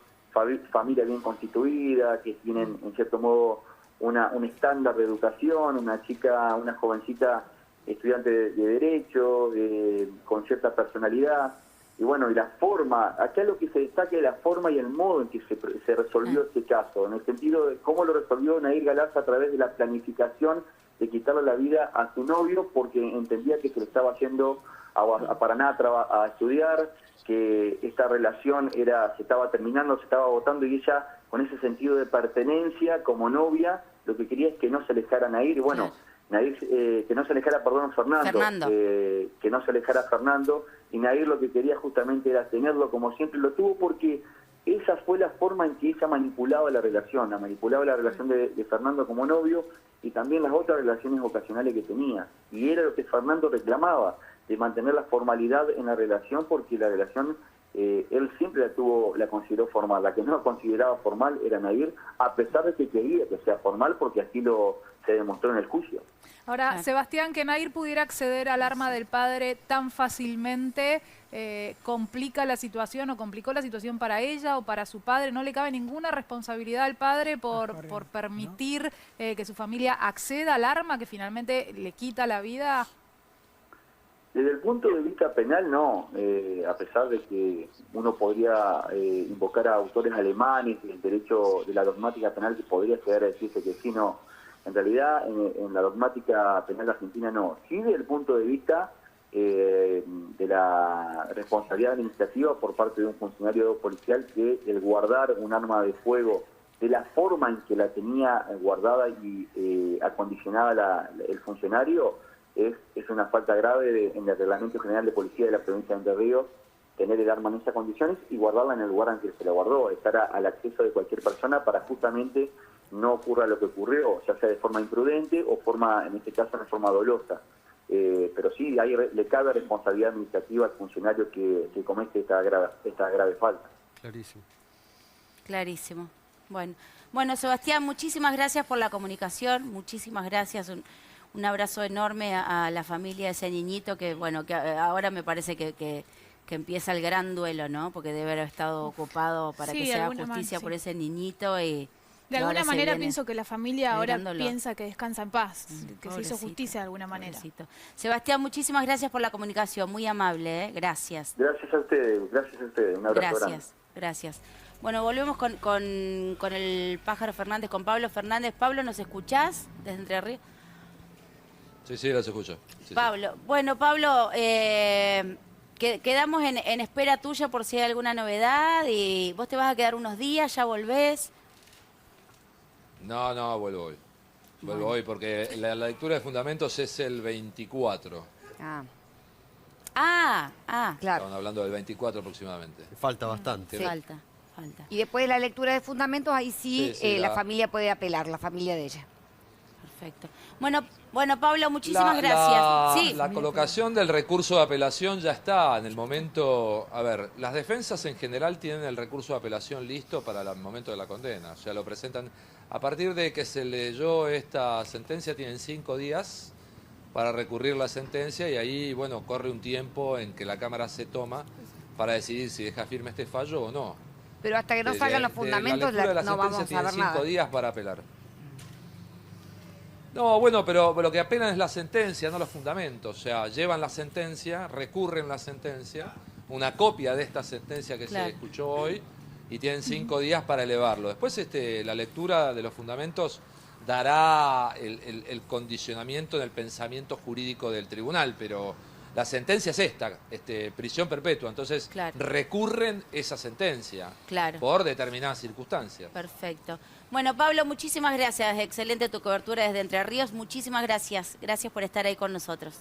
familia bien constituida, que tienen en cierto modo un estándar de educación, una jovencita estudiante de Derecho, con cierta personalidad. Y bueno, y la forma, acá lo que se destaca es la forma y el modo en que se resolvió este caso, en el sentido de cómo lo resolvió Nahir Galarza a través de la planificación de quitarle la vida a su novio porque entendía que se le estaba yendo a Paraná a estudiar, que esta relación se estaba terminando, se estaba agotando y ella, con ese sentido de pertenencia como novia, lo que quería es que no se alejara Nahir. Y bueno, Nahir, que no se alejara, Fernando. Que no se alejara Fernando, y Nahir lo que quería justamente era tenerlo como siempre lo tuvo, porque esa fue la forma en que ella manipulaba la relación de Fernando como novio y también las otras relaciones ocasionales que tenía. Y era lo que Fernando reclamaba, de mantener la formalidad en la relación, porque la relación él siempre la consideró formal. La que no consideraba formal era Nahir, a pesar de que quería que sea formal, porque así se demostró en el juicio. Ahora, Sebastián, que Nahir pudiera acceder al arma del padre tan fácilmente, ¿complica la situación o complicó la situación para ella o para su padre? ¿No le cabe ninguna responsabilidad al padre por permitir que su familia acceda al arma que finalmente le quita la vida? Desde el punto de vista penal, no. A pesar de que uno podría invocar a autores alemanes del derecho de la dogmática penal, que podría llegar a decirse que sí, no. En realidad, en la dogmática penal argentina, no. Sí, desde el punto de vista de la responsabilidad administrativa por parte de un funcionario policial, que el guardar un arma de fuego de la forma en que la tenía guardada y acondicionada el funcionario, es una falta grave en el Reglamento General de Policía de la provincia de Entre Ríos, tener el arma en esas condiciones y guardarla en el lugar en que se la guardó, estar al acceso de cualquier persona para justamente no ocurra lo que ocurrió, ya sea de forma imprudente o en este caso de forma dolosa. Pero sí, ahí le cabe responsabilidad administrativa al funcionario que comete esta grave falta. Clarísimo. Clarísimo. Bueno, Sebastián, muchísimas gracias por la comunicación, muchísimas gracias. Un abrazo enorme a la familia de ese niñito que ahora me parece que empieza el gran duelo, ¿no? Porque debe haber estado ocupado para que se haga justicia por ese niñito y de alguna manera pienso que la familia ahora mirándolo. piensa que descansa en paz, que se hizo Pobrecito, justicia de alguna manera. pobrecito. Sebastián, muchísimas gracias por la comunicación, muy amable, ¿eh? Gracias. Gracias a ustedes, un abrazo grande. Gracias. Bueno, volvemos con el Pájaro Fernández, con Pablo Fernández. Pablo, ¿nos escuchás desde Entre Ríos? Sí, las escucho. Sí, Pablo, bueno, Pablo, quedamos en espera tuya por si hay alguna novedad y vos te vas a quedar unos días, ya volvés. No, vuelvo hoy. Vuelvo hoy porque la lectura de fundamentos es el 24. Claro. Estaban hablando del 24 aproximadamente. Falta bastante. Falta. Y después de la lectura de fundamentos, ahí sí, Sí, la familia puede apelar, la familia de ella. Perfecto. Bueno, Pablo, muchísimas gracias. La colocación del recurso de apelación ya está en el momento. A ver, las defensas en general tienen el recurso de apelación listo para el momento de la condena. O sea, lo presentan. A partir de que se leyó esta sentencia, tienen 5 días para recurrir la sentencia y ahí, bueno, corre un tiempo en que la Cámara se toma para decidir si deja firme este fallo o no. Pero hasta que no salgan los fundamentos, la lectura de la no vamos a sentencia saber tiene 5 nada. días para apelar. No, bueno, pero lo que apelan es la sentencia, no los fundamentos. O sea, llevan la sentencia, recurren la sentencia, una copia de esta sentencia que se escuchó hoy, y tienen 5 días para elevarlo. Después la lectura de los fundamentos dará el condicionamiento en el pensamiento jurídico del tribunal, pero la sentencia es esta, prisión perpetua. Entonces Claro. recurren esa sentencia Claro. por determinadas circunstancias. Perfecto. Bueno, Pablo, muchísimas gracias. Excelente tu cobertura desde Entre Ríos. Muchísimas gracias. Gracias por estar ahí con nosotros.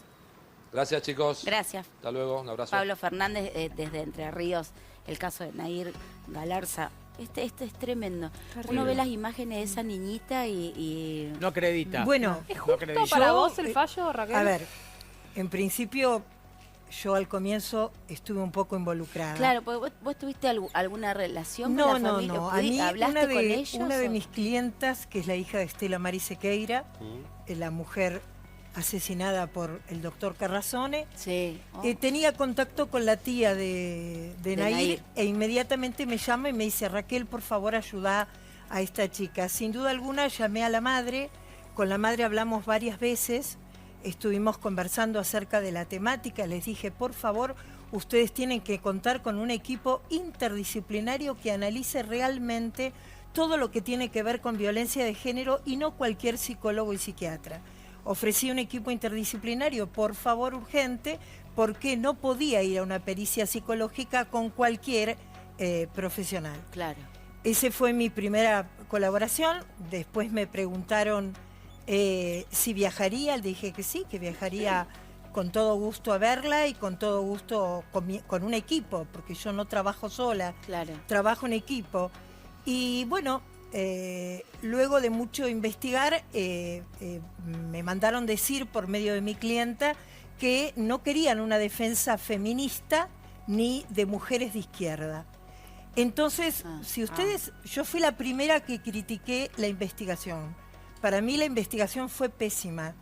Gracias, chicos. Gracias. Hasta luego, un abrazo. Pablo Fernández, desde Entre Ríos, el caso de Nair Galarza. Este es tremendo. Uno ve las imágenes de esa niñita y... No acredita. Bueno, ¿Es No justo acredito. para Yo, vos el fallo, Raquel? A ver, en principio yo al comienzo estuve un poco involucrada. Claro, porque vos tuviste alguna relación No, con la no, familia. no. A mí ¿Hablaste con ellos? una de o- mis clientas, que es la hija de Estela Mari Sequeira, la mujer asesinada por el doctor Carrazone, Sí. Oh. tenía contacto con la tía de De Nair, Nair. e inmediatamente me llama y me dice, Raquel, por favor, ayuda a esta chica. Sin duda alguna llamé a la madre, con la madre hablamos varias veces, estuvimos conversando acerca de la temática, les dije, por favor, ustedes tienen que contar con un equipo interdisciplinario que analice realmente todo lo que tiene que ver con violencia de género y no cualquier psicólogo y psiquiatra. Ofrecí un equipo interdisciplinario, por favor, urgente, porque no podía ir a una pericia psicológica con cualquier profesional. Claro. Esa fue mi primera colaboración. Después me preguntaron si viajaría. Le dije que sí, que viajaría con todo gusto a verla y con todo gusto con un equipo, porque yo no trabajo sola, Claro. trabajo en equipo. Y bueno, luego de mucho investigar, me mandaron decir por medio de mi clienta que no querían una defensa feminista ni de mujeres de izquierda. Entonces, si ustedes, yo fui la primera que critiqué la investigación. Para mí la investigación fue pésima.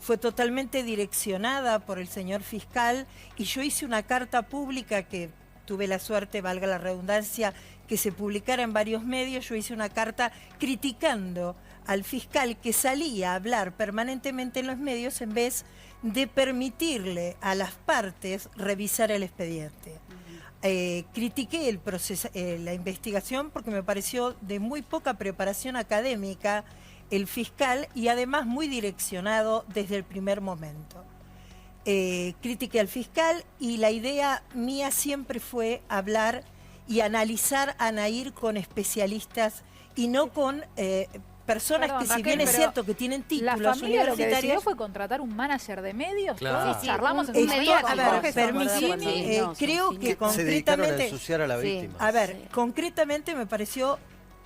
Fue totalmente direccionada por el señor fiscal y yo hice una carta pública que tuve la suerte, valga la redundancia, que se publicara en varios medios. Yo hice una carta criticando al fiscal que salía a hablar permanentemente en los medios en vez de permitirle a las partes revisar el expediente. Critiqué el proceso, la investigación porque me pareció de muy poca preparación académica el fiscal y además muy direccionado desde el primer momento. Critiqué al fiscal y la idea mía siempre fue hablar y analizar a Nair con especialistas y no con personas Perdón, que si Raquel, bien es pero cierto que tienen La títulos familia lo que decidió universitarios, fue contratar un manager de medios. Claro. Todos Sí, sí, charlamos en un su momento mediático. con a ver, Jorge permitime, Samardini. no, creo sí, que Se dedicaron a concretamente, ensuciar a la Sí. víctima. a ver, Sí. concretamente me pareció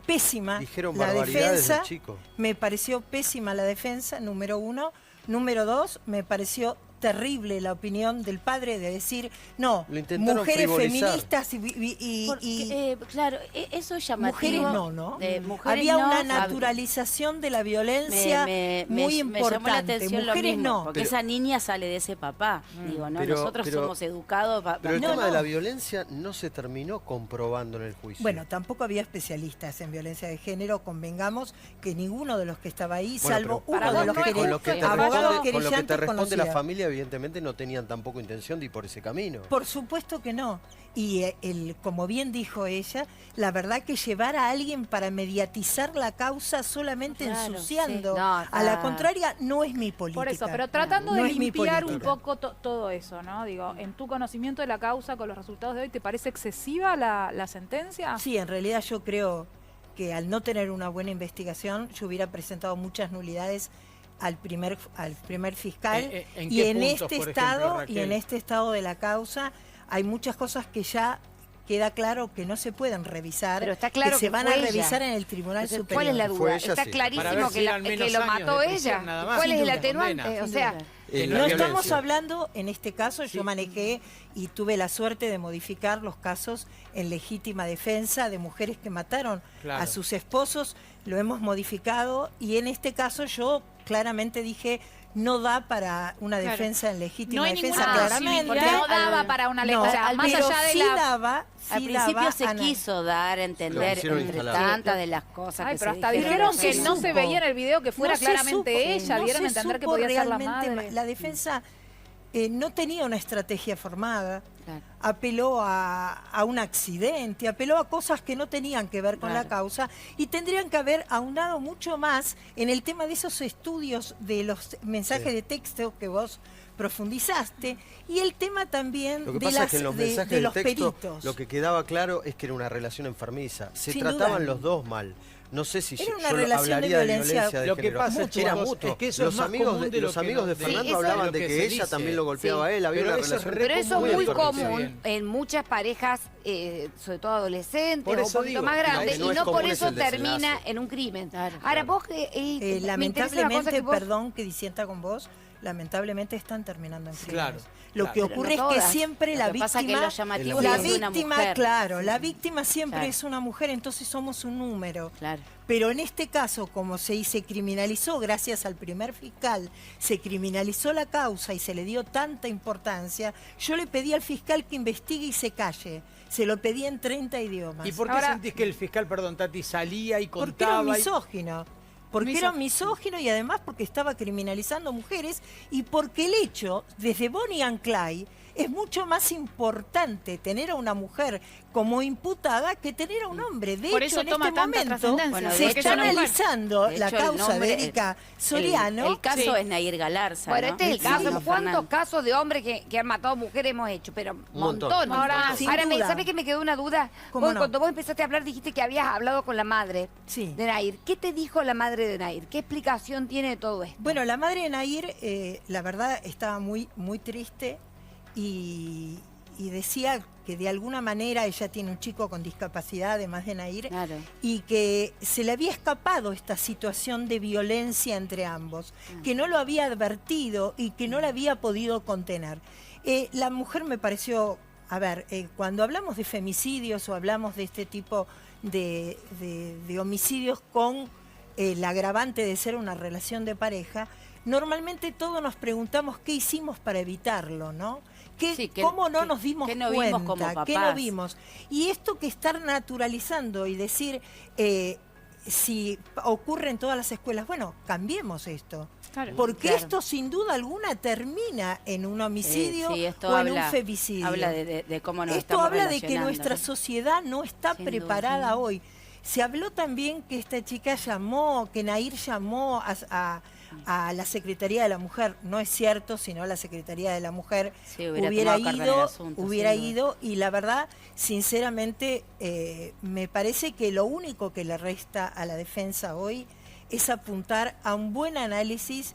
pésima Dijeron la barbaridades del defensa, chico. me pareció pésima la defensa, número uno. Número dos, me pareció terrible la opinión del padre de decir, no, Lo intentaron mujeres frivolizar. feministas y Porque, claro, eso es llamativo. mujeres no, ¿no? Mujeres Había no, una naturalización de la violencia muy me importante. llamó la atención Mujeres lo mismo, no. porque Pero- esa niña sale de ese papá. Digo, no, Pero- nosotros pero- somos educados. Pero el No, tema no. de la violencia no se terminó comprobando en el juicio. Bueno, tampoco había especialistas en violencia de género, convengamos que ninguno de los que estaba ahí, Bueno, salvo pero uno de los con lo que te abogados responde, con lo que te querellantes responde la conocía. familia, evidentemente no tenían tampoco intención de ir por ese camino. Por supuesto que no. Y como bien dijo ella, la verdad que llevar a alguien para mediatizar la causa solamente Claro, ensuciando sí. No, a la contraria no es mi política. Por eso, pero tratando No de es mi limpiar un política. poco todo eso, ¿no? Digo, en tu conocimiento de la causa con los resultados de hoy, ¿te parece excesiva la sentencia? Sí, en realidad yo creo que al no tener una buena investigación, yo hubiera presentado muchas nulidades al primer fiscal. ¿En y qué en puntos, este por estado ejemplo, Raquel? y en este estado de la causa hay muchas cosas que ya queda claro que no se pueden revisar, Pero está claro que se que van fue a ella. revisar en el Tribunal Entonces, Superior. ¿cuál es la Fue duda? ella, Está sí. Para ver clarísimo si que, eran menos que lo años mató de prisión, ella. nada más. ¿Cuál es Sin el duda. atenuante? Condena. O Sin sea, duda. La No violencia. estamos hablando, en este caso, yo manejé y tuve la suerte de modificar los casos en legítima defensa de mujeres que mataron Claro. a sus esposos, lo hemos modificado y en este caso yo claramente dije, no da para una Claro. defensa en legítima No hay defensa, ninguna claramente. Porque no daba para una ley. No, o sea, más pero allá de sí la... daba, Al sí principio daba se a quiso dar a entender hicieron entre instalar. tantas de las cosas Ay, que pero se hasta dijeron. dijeron que se no se supo. veía en el video que fuera No se claramente supo, ella, no dieron a se entender que supo podía ser la realmente madre. la defensa. no tenía una estrategia formada, Claro. apeló a un accidente, apeló a cosas que no tenían que ver con la causa y tendrían que haber ahondado mucho más en el tema de esos estudios de los mensajes de texto que vos profundizaste y el tema también Lo que de, pasa es que en los mensajes de de los texto peritos. lo que quedaba claro es que era una relación enfermiza. Se Sin trataban duda. los dos mal. No sé si Era una yo relación de hablaría de violencia. violencia de Lo que género. pasa, Era chicos, mutuo. es que eso los es más amigos común de lo los que amigos no- de Sí, Fernando eso es hablaban lo de que que se ella dice. también lo golpeaba a Sí. él. Había Pero una eso es relación. Pero eso es Muy muy superficial. común en muchas parejas, sobre todo adolescentes Por o un eso poquito digo, más lo grandes, que no y es no común por es eso el desenlace. termina en un crimen. Claro. Ahora, vos, me interesa una cosa Lamentablemente, que vos... perdón que disienta con vos, lamentablemente están terminando en crímenes. Claro, Lo claro. que Pero ocurre no es que todas. siempre Lo la que pasa víctima, que lo llamativo la es que es una víctima, mujer. claro, la víctima siempre Claro. es una mujer, entonces somos un número. Claro. Pero en este caso, como se criminalizó gracias al primer fiscal, se criminalizó la causa y se le dio tanta importancia, yo le pedí al fiscal que investigue y se calle. Se lo pedí en 30 idiomas. ¿Y por qué Ahora- sentís que el fiscal, perdón, Tati, salía y Porque era un contaba? misógino. Porque era un misógino y además porque estaba criminalizando mujeres y porque el hecho, desde Bonnie and Clyde, es mucho más importante tener a una mujer como imputada que tener a un hombre. De Por hecho, eso en toma este tanta momento trascendencia, Bueno, se de está hecho, no- analizando De la hecho, el causa nombre- de Erika Soriano. El caso Sí. es Nair Galarza. Bueno, ¿no? este es el caso. No, ¿Cuántos Fernando. casos de hombres que han matado mujeres hemos hecho? Pero montón. montones. Ahora, sin Ahora, duda. ¿sabes que me quedó una duda? ¿Cómo Vos, no? cuando vos empezaste a hablar, dijiste que habías hablado con la madre Sí. de Nair. ¿Qué te dijo la madre de Nair? ¿Qué explicación tiene de todo esto? Bueno, la madre de Nair, la verdad, estaba muy, muy triste y decía que de alguna manera ella tiene un chico con discapacidad, además de Nair, Claro. y que se le había escapado esta situación de violencia entre ambos, que no lo había advertido y que no la había podido contener. La mujer me pareció, a ver, cuando hablamos de femicidios o hablamos de este tipo de homicidios con el agravante de ser una relación de pareja, normalmente todos nos preguntamos qué hicimos para evitarlo, ¿no? Sí, ¿Cómo no nos dimos que no cuenta? vimos como ¿Qué no papás? vimos? Y esto que estar naturalizando y decir, si ocurre en todas las escuelas, bueno, cambiemos esto. Claro. Porque Claro. esto sin duda alguna termina en un homicidio Sí, esto o en habla- un femicidio. Habla de cómo nos Esto estamos habla de que relacionando, nuestra ¿no? sociedad no está Sin duda. preparada hoy. Se habló también que esta chica llamó, que Nair llamó a la Secretaría de la Mujer. No es cierto, sino la Secretaría de la Mujer Sí, hubiera tomado carta en el asunto, hubiera sin duda. ido y la verdad, sinceramente, me parece que lo único que le resta a la defensa hoy es apuntar a un buen análisis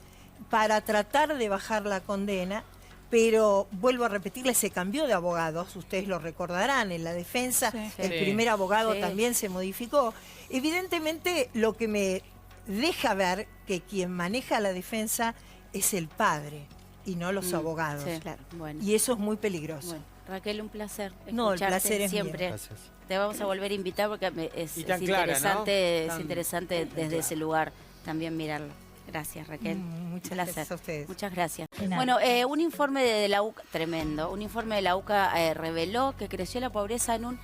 para tratar de bajar la condena. Pero vuelvo a repetirle, se cambió de abogados, ustedes lo recordarán, en la defensa el Sí. primer abogado Sí. también se modificó. Evidentemente lo que me deja ver que quien maneja la defensa es el padre y no los abogados. Sí, claro. Bueno. Y eso es muy peligroso. Bueno, Raquel, un placer. No, el escucharte placer es mío. siempre. Gracias. Te vamos a volver a invitar porque es Y tan clara, ¿no? interesante, Tan- es interesante desde ese lugar también mirarlo. Gracias, Raquel. Muchas Placer. gracias a ustedes. Muchas gracias. De nada. Bueno, un informe de la UCA, tremendo, un informe de la UCA reveló que creció la pobreza en un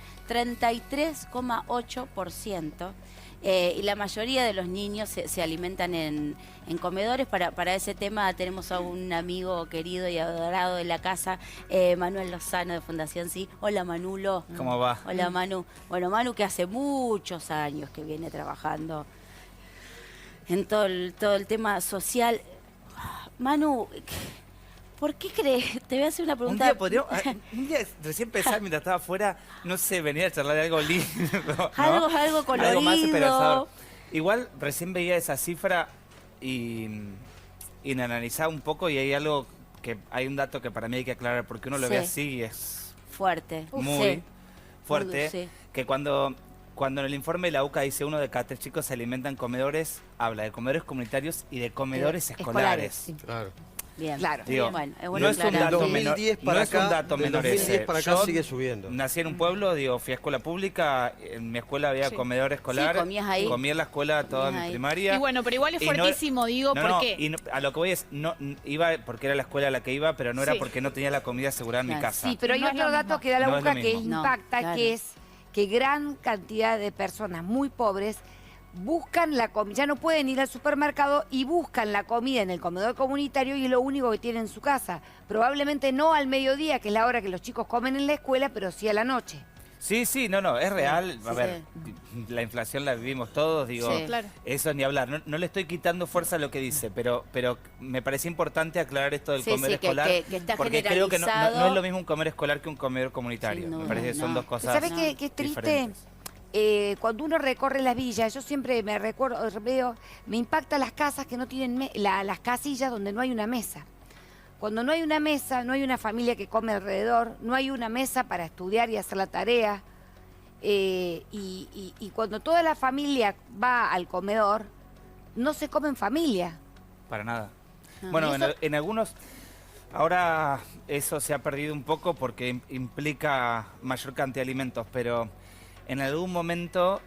33,8%. Y la mayoría de los niños se alimentan en comedores. Para ese tema tenemos a un amigo querido y adorado de la casa, Manuel Lozano de Fundación Sí. Hola, Manulo. ¿Cómo va? Hola, Manu. Bueno, Manu, que hace muchos años que viene trabajando en todo el tema social. Manu, ¿por qué crees? Te voy a hacer una pregunta. Un día recién pensaba mientras estaba afuera, no sé, venir a charlar de algo lindo, ¿no? Algo colorido. Algo más esperanzador. Igual recién veía esa cifra y analizaba un poco y hay algo hay un dato que para mí hay que aclarar porque uno lo ve Sí. así y es Fuerte. muy Sí. fuerte. Sí. Que cuando en el informe de la UCA dice 1 de cada 3 chicos se alimentan en comedores, habla de comedores comunitarios y de comedores escolares. Sí. Claro. Bien. Claro. Digo, Bueno, es no bueno es un aclarar. dato Del menor, 2010 no para es un acá, dato del menor 2010 ese. para acá Yo sigue subiendo. nací en un pueblo, fui a escuela pública, en mi escuela había comedor escolar, Sí, comías ahí. comí en la escuela toda Comías mi ahí. primaria. Y bueno, pero igual es Y no- fuertísimo, digo, no, ¿por no, qué? y a lo que voy es, iba porque era la escuela a la que iba, pero no era Sí. porque no tenía la comida asegurada en mi Claro. casa. Sí, pero hay No es otro lo dato mismo. que da la No es lo UCA que mismo. impacta, No, claro. que es que gran cantidad de personas muy pobres buscan la comida, ya no pueden ir al supermercado y buscan la comida en el comedor comunitario y es lo único que tienen en su casa. Probablemente no al mediodía, que es la hora que los chicos comen en la escuela, pero sí a la noche. Sí, no, es real. A ver, la inflación la vivimos todos, digo, Sí, claro. eso ni hablar. No le estoy quitando fuerza a lo que dice, pero me parece importante aclarar esto del comer escolar, que está porque creo que no generalizado. es lo mismo un comer escolar que un comedor comunitario. Sí, no, me parece que son dos cosas ¿Sabes qué es triste? diferentes. Cuando uno recorre las villas, yo siempre me impacta las casas que no tienen, las casillas donde no hay una mesa. Cuando no hay una mesa, no hay una familia que come alrededor, no hay una mesa para estudiar y hacer la tarea. Y cuando toda la familia va al comedor, no se come en familia. Para nada. No, Bueno, y eso- en algunos, ahora eso se ha perdido un poco porque implica mayor cantidad de alimentos, pero en algún momento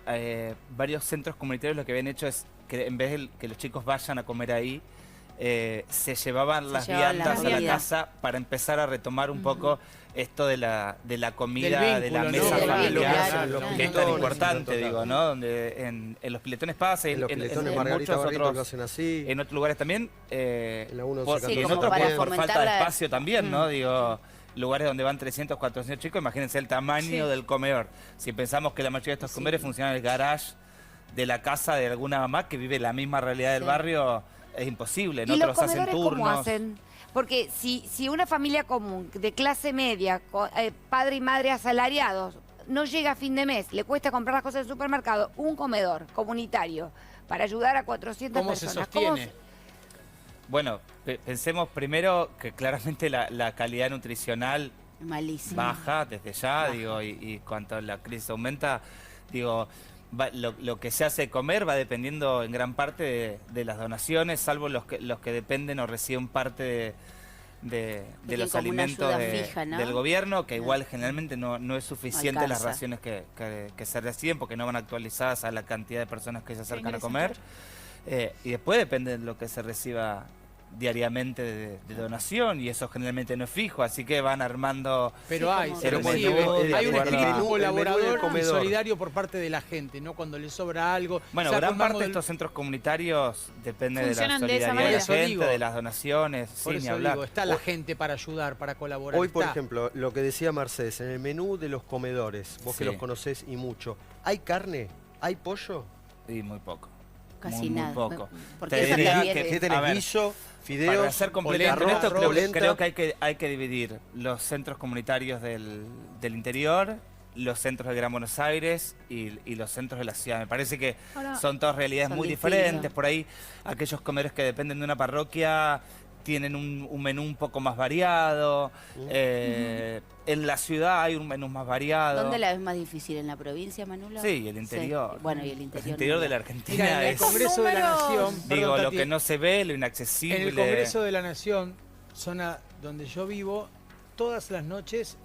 varios centros comunitarios lo que habían hecho es que en vez de que los chicos vayan a comer ahí, se llevaban las viandas a la comida. casa para empezar a retomar un poco esto de la comida, Del de la vínculo, mesa ¿no? familiar, Claro, que es tan piletones, importante, total. digo, ¿no? Donde en los piletones pasa, En los piletones en Margarita muchos Barrito lo otros, hacen así. en otros lugares también, En algunos por, se y en cambian otros para por fomentar falta de la- espacio también, ¿no? Digo, lugares donde van 300, 400 chicos, imagínense el tamaño del comedor. Si pensamos que la mayoría de estos comedores funcionan en el garage de la casa de alguna mamá que vive la misma realidad del barrio, es imposible. En ¿Y los otros hacen comedores cómo turnos. hacen? Porque si una familia común, de clase media, padre y madre asalariados, no llega a fin de mes, le cuesta comprar las cosas del supermercado, un comedor comunitario para ayudar a 400 ¿Cómo se personas. sostiene? Bueno, pensemos primero que claramente la calidad nutricional Malísimo. baja desde ya, digo, y cuanto la crisis aumenta, digo, lo que se hace comer va dependiendo en gran parte de las donaciones, salvo los que dependen o reciben parte de Tienen los como una alimentos ayuda fija, ¿no? del gobierno, que Claro. igual generalmente no es suficiente las alcanza. raciones que se reciben, porque no van actualizadas a la cantidad de personas que se acercan a comer. Y después depende de lo que se reciba diariamente de donación, y eso generalmente no es fijo, así que van armando. Pero hay, como- se Pero recibe. bueno, de Hay un acuerdo. espíritu El menú del colaborador y comedor. solidario por parte de la gente, ¿no? Cuando le sobra algo. Bueno, se gran parte armamos de del- estos centros comunitarios depende de la Funcionan de esa solidaridad de manera. la Por eso gente, digo. de las donaciones, Por sin ni eso hablar. digo, está la gente para ayudar, para colaborar. Hoy, por está. ejemplo, lo que decía Mercedes, en el menú de los comedores, vos que Sí. los conocés y mucho, ¿hay carne? ¿Hay pollo? Y muy poco. Casi muy, nada. Muy poco. Porque Te esa diría también que- ¿Qué a tenés? ver, ¿Guiso? ¿Fideos? Para ser completamente polenta, honesto, arroz, polenta? creo que hay que dividir los centros comunitarios del interior, los centros del Gran Buenos Aires y los centros de la ciudad. Me parece que Ahora, son todas realidades son muy distintos. diferentes. Por ahí, aquellos comedores que dependen de una parroquia tienen un menú un poco más variado. En la ciudad hay un menú más variado. ¿Dónde la ves más difícil? ¿En la provincia, Manuela? Sí, el interior. Bueno, y el interior. El interior no. de la Argentina Mira, en el es, Congreso de la Nación, digo, perdón, lo Tati, que no se ve, lo en inaccesible. el Congreso de la Nación, zona donde yo vivo, todas las noches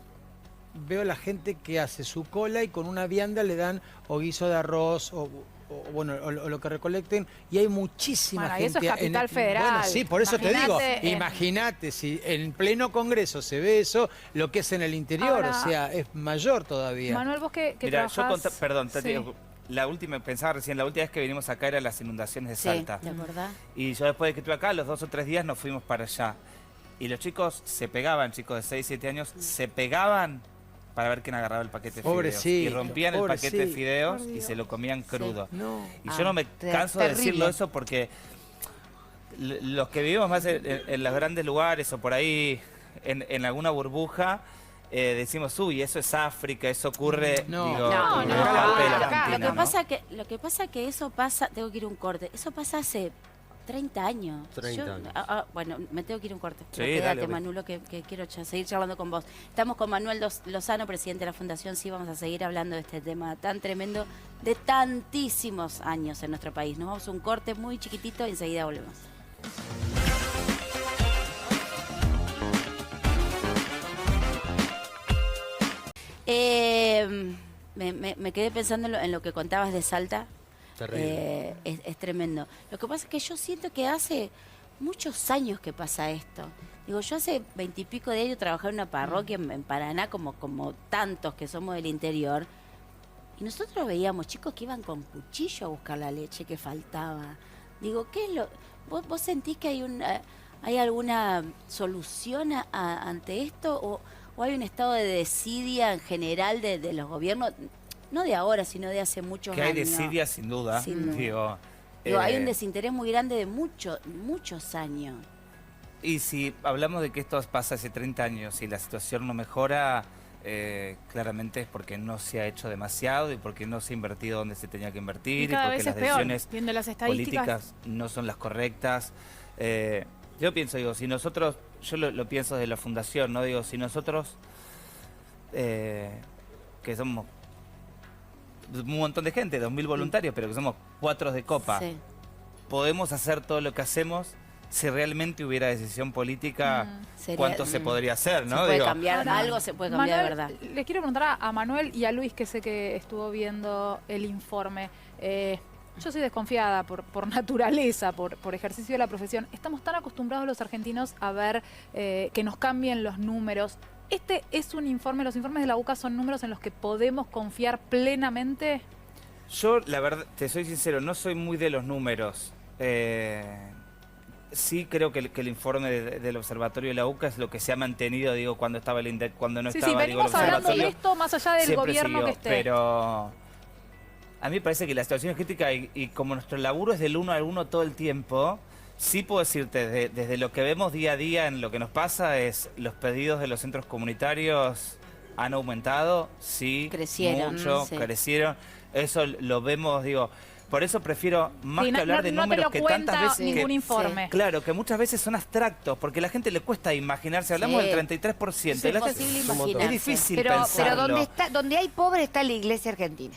veo la gente que hace su cola y con una vianda le dan o guiso de arroz o lo que recolecten, y hay muchísima Bueno, y gente. eso es Capital Federal. Bueno, sí, por eso te digo, Imagínate, imagínate si en pleno Congreso se ve eso, lo que es en el interior, Ahora, o sea, es mayor todavía. Manuel, vos que Mira, trabajás... perdón, Sí. la última, pensaba recién, la última vez que vinimos acá eran las inundaciones de Sí, Salta. ¿te acordás? Y yo después de que estuve acá, los 2 o 3 días nos fuimos para allá. Y los chicos se pegaban, chicos de 6, 7 años, se pegaban para ver quién agarraba el paquete de fideos. Pobrecito, Y rompían el paquete de pobrecito. fideos Por y Dios. se lo comían crudo. No. Y yo no me canso de terrible. decirlo eso porque los que vivimos más en los grandes lugares o por ahí en alguna burbuja, decimos, uy, eso es África, eso ocurre, No. digo, No, en no, el escape de la acá. Argentina, Lo que ¿no? pasa que eso pasa, tengo que ir a un corte, eso pasa hace 30 años. 30 años. Bueno, me tengo que ir a un corte. Sí, Pero quédate, dale, ok. Manulo, que quiero seguir charlando con vos. Estamos con Manuel Lozano, presidente de la Fundación. Sí, vamos a seguir hablando de este tema tan tremendo de tantísimos años en nuestro país. Nos vamos a un corte muy chiquitito y enseguida volvemos. Me quedé pensando en lo que contabas de Salta. Terrible. Es tremendo. Lo que pasa es que yo siento que hace muchos años que pasa esto. Digo, yo hace 20 y pico de años trabajaba en una parroquia en Paraná, como tantos que somos del interior, Y nosotros veíamos chicos que iban con cuchillo a buscar la leche que faltaba. Digo, ¿qué es lo...? ¿Vos sentís que hay alguna solución ante esto? ¿O hay un estado de desidia en general de los gobiernos? No de ahora, sino de hace muchos años. Que hay desidia, sin duda. Digo, hay un desinterés muy grande de muchos años. Y si hablamos de que esto pasa hace 30 años y la situación no mejora, claramente es porque no se ha hecho demasiado y porque no se ha invertido donde se tenía que invertir y cada porque vez las es peor, decisiones viendo las estadísticas. políticas no son las correctas. Yo pienso, digo, si nosotros, yo lo pienso desde la fundación, ¿no? Digo, si nosotros, que somos un montón de gente, 2.000 voluntarios, pero que somos 4 de copa, Sí. podemos hacer todo lo que hacemos. Si realmente hubiera decisión política, ¿cuánto se podría hacer, no? Se puede Digo, cambiar, Ahora, algo se puede cambiar de Manuel, verdad. Les quiero preguntar a Manuel y a Luis, que sé que estuvo viendo el informe. Yo soy desconfiada por naturaleza, por ejercicio de la profesión. Estamos tan acostumbrados los argentinos a ver que nos cambien los números. Este es un informe, los informes de la UCA son números en los que podemos confiar plenamente. yo, la verdad, te soy sincero, no soy muy de los números. Sí creo que el informe del observatorio de la UCA es lo que se ha mantenido, digo, cuando estaba el INDEC, cuando no Sí, estaba, sí, digo, venimos el hablando de observatorio. esto más allá del Siempre gobierno siguió, que esté. pero a mí me parece que la situación es crítica y como nuestro laburo es del 1 al 1 todo el tiempo, sí puedo decirte, desde lo que vemos día a día en lo que nos pasa es los pedidos de los centros comunitarios han aumentado, sí, Crecieron, mucho, sí. crecieron. Eso lo vemos, digo, por eso prefiero más Sí, que hablar de no te números lo que cuenta tantas veces ningún que, informe. claro, que muchas veces son abstractos, porque a la gente le cuesta imaginarse, hablamos Sí. del 33%. Es y la gente- imposible es imaginarse. difícil Pero pensarlo. donde hay pobre está la iglesia argentina.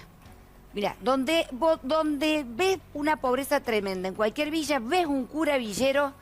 Mira, donde ves una pobreza tremenda, en cualquier villa ves un cura villero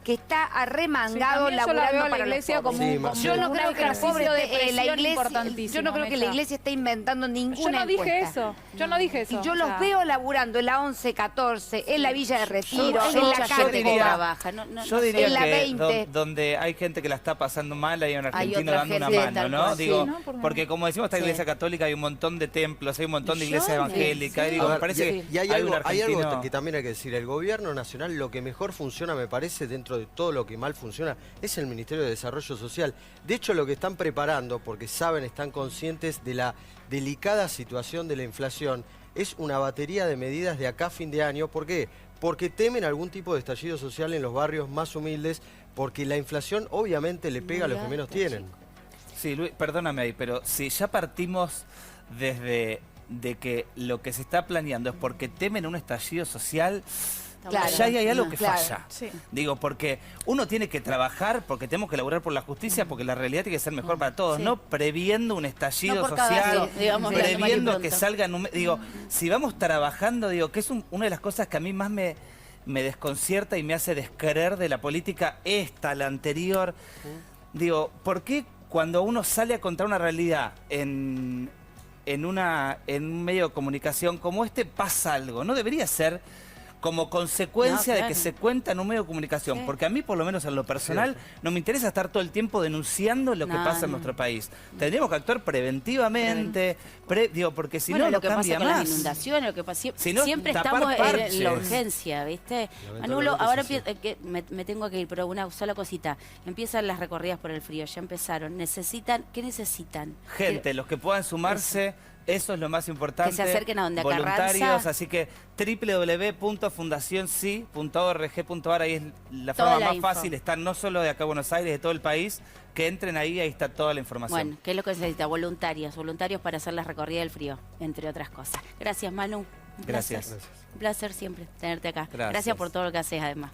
que está arremangado Sí, también yo la laburando veo a la para los iglesia pobres. como, Sí, como Marcelo. Yo no un creo que el ejercicio pobre de la presión iglesia, importantísimo, yo no creo que la Mecha. iglesia esté inventando ninguna Yo no dije encuesta. eso, yo no dije eso. Y yo o los sea, veo laburando en la 11, 14, en la Villa de Retiro, Hay en la mucha gente que Cárcel. trabaja. Yo diría en la que 20. donde hay gente que la está pasando mal, hay un Hay argentino otra dando una gente, mano, tal ¿no? cual, sí. Digo, ¿no? Por- porque como decimos, esta Sí. iglesia católica hay un montón de templos, hay un montón de iglesias Millones, evangélicas. sí. Y digo, A me ver, parece y que hay un algo argentino... que también hay que decir. El gobierno nacional, lo que mejor funciona, me parece, dentro de todo lo que mal funciona, es el Ministerio de Desarrollo Social. De hecho, lo que están preparando, porque saben, están conscientes de la delicada situación de la inflación, es una batería de medidas de acá a fin de año. ¿Por qué? Porque temen algún tipo de estallido social en los barrios más humildes, porque la inflación obviamente le pega a los que menos tienen. Sí, Luis, perdóname ahí, pero si ya partimos desde de que lo que se está planeando es porque temen un estallido social, Claro, ya hay algo que claro. falla. Sí. Digo, porque uno tiene que trabajar, porque tenemos que laburar por la justicia, porque la realidad tiene que ser mejor para todos, Sí. no previendo un estallido No por cada social, sí, digamos, hablando mal y previendo pronto. que salgan... Digo, si vamos trabajando, digo, que es una de las cosas que a mí más me desconcierta y me hace descreer de la política esta, la anterior. Digo, ¿por qué cuando uno sale a contar una realidad en un medio de comunicación como este pasa algo? No debería ser como consecuencia No, de que claro. se cuenta en un medio de comunicación, Sí. porque a mí, por lo menos en lo personal, no me interesa estar todo el tiempo denunciando lo que No, pasa en no. nuestro país. Tendríamos que actuar preventivamente, digo, porque si Bueno, no, lo no que pasa cambia con más. las inundaciones, lo que pasa, Si no, siempre tapar estamos parches. en la urgencia, ¿viste? Lamentablemente Manulo, ahora es así. me tengo que ir, pero una sola cosita. Empiezan las recorridas por el frío, ya empezaron. ¿Qué necesitan? Gente, los que puedan sumarse, eso es lo más importante. Que se acerquen a donde a voluntarios, Carranza. así que www.fundacionsi.org.ar, ahí es la Toda forma la más info. fácil, estar no solo de acá a Buenos Aires, de todo el país, que entren ahí está toda la información. Bueno, ¿qué es lo que se necesita? Voluntarios para hacer las recorridas del frío, entre otras cosas. Gracias, Manu. Un placer. Gracias. Un placer siempre tenerte acá. Gracias. Gracias por todo lo que haces, además.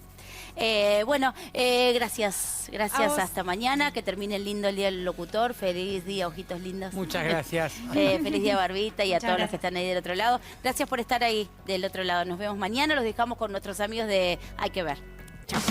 Gracias. A vos. Hasta mañana. Que termine lindo el Día del Locutor. Feliz día, ojitos lindos. Muchas gracias. Feliz día, Barbita, y a Muchas todos los gracias. que están ahí del otro lado. Gracias por estar ahí del otro lado. Nos vemos mañana. Los dejamos con nuestros amigos de Hay que Ver. Chao.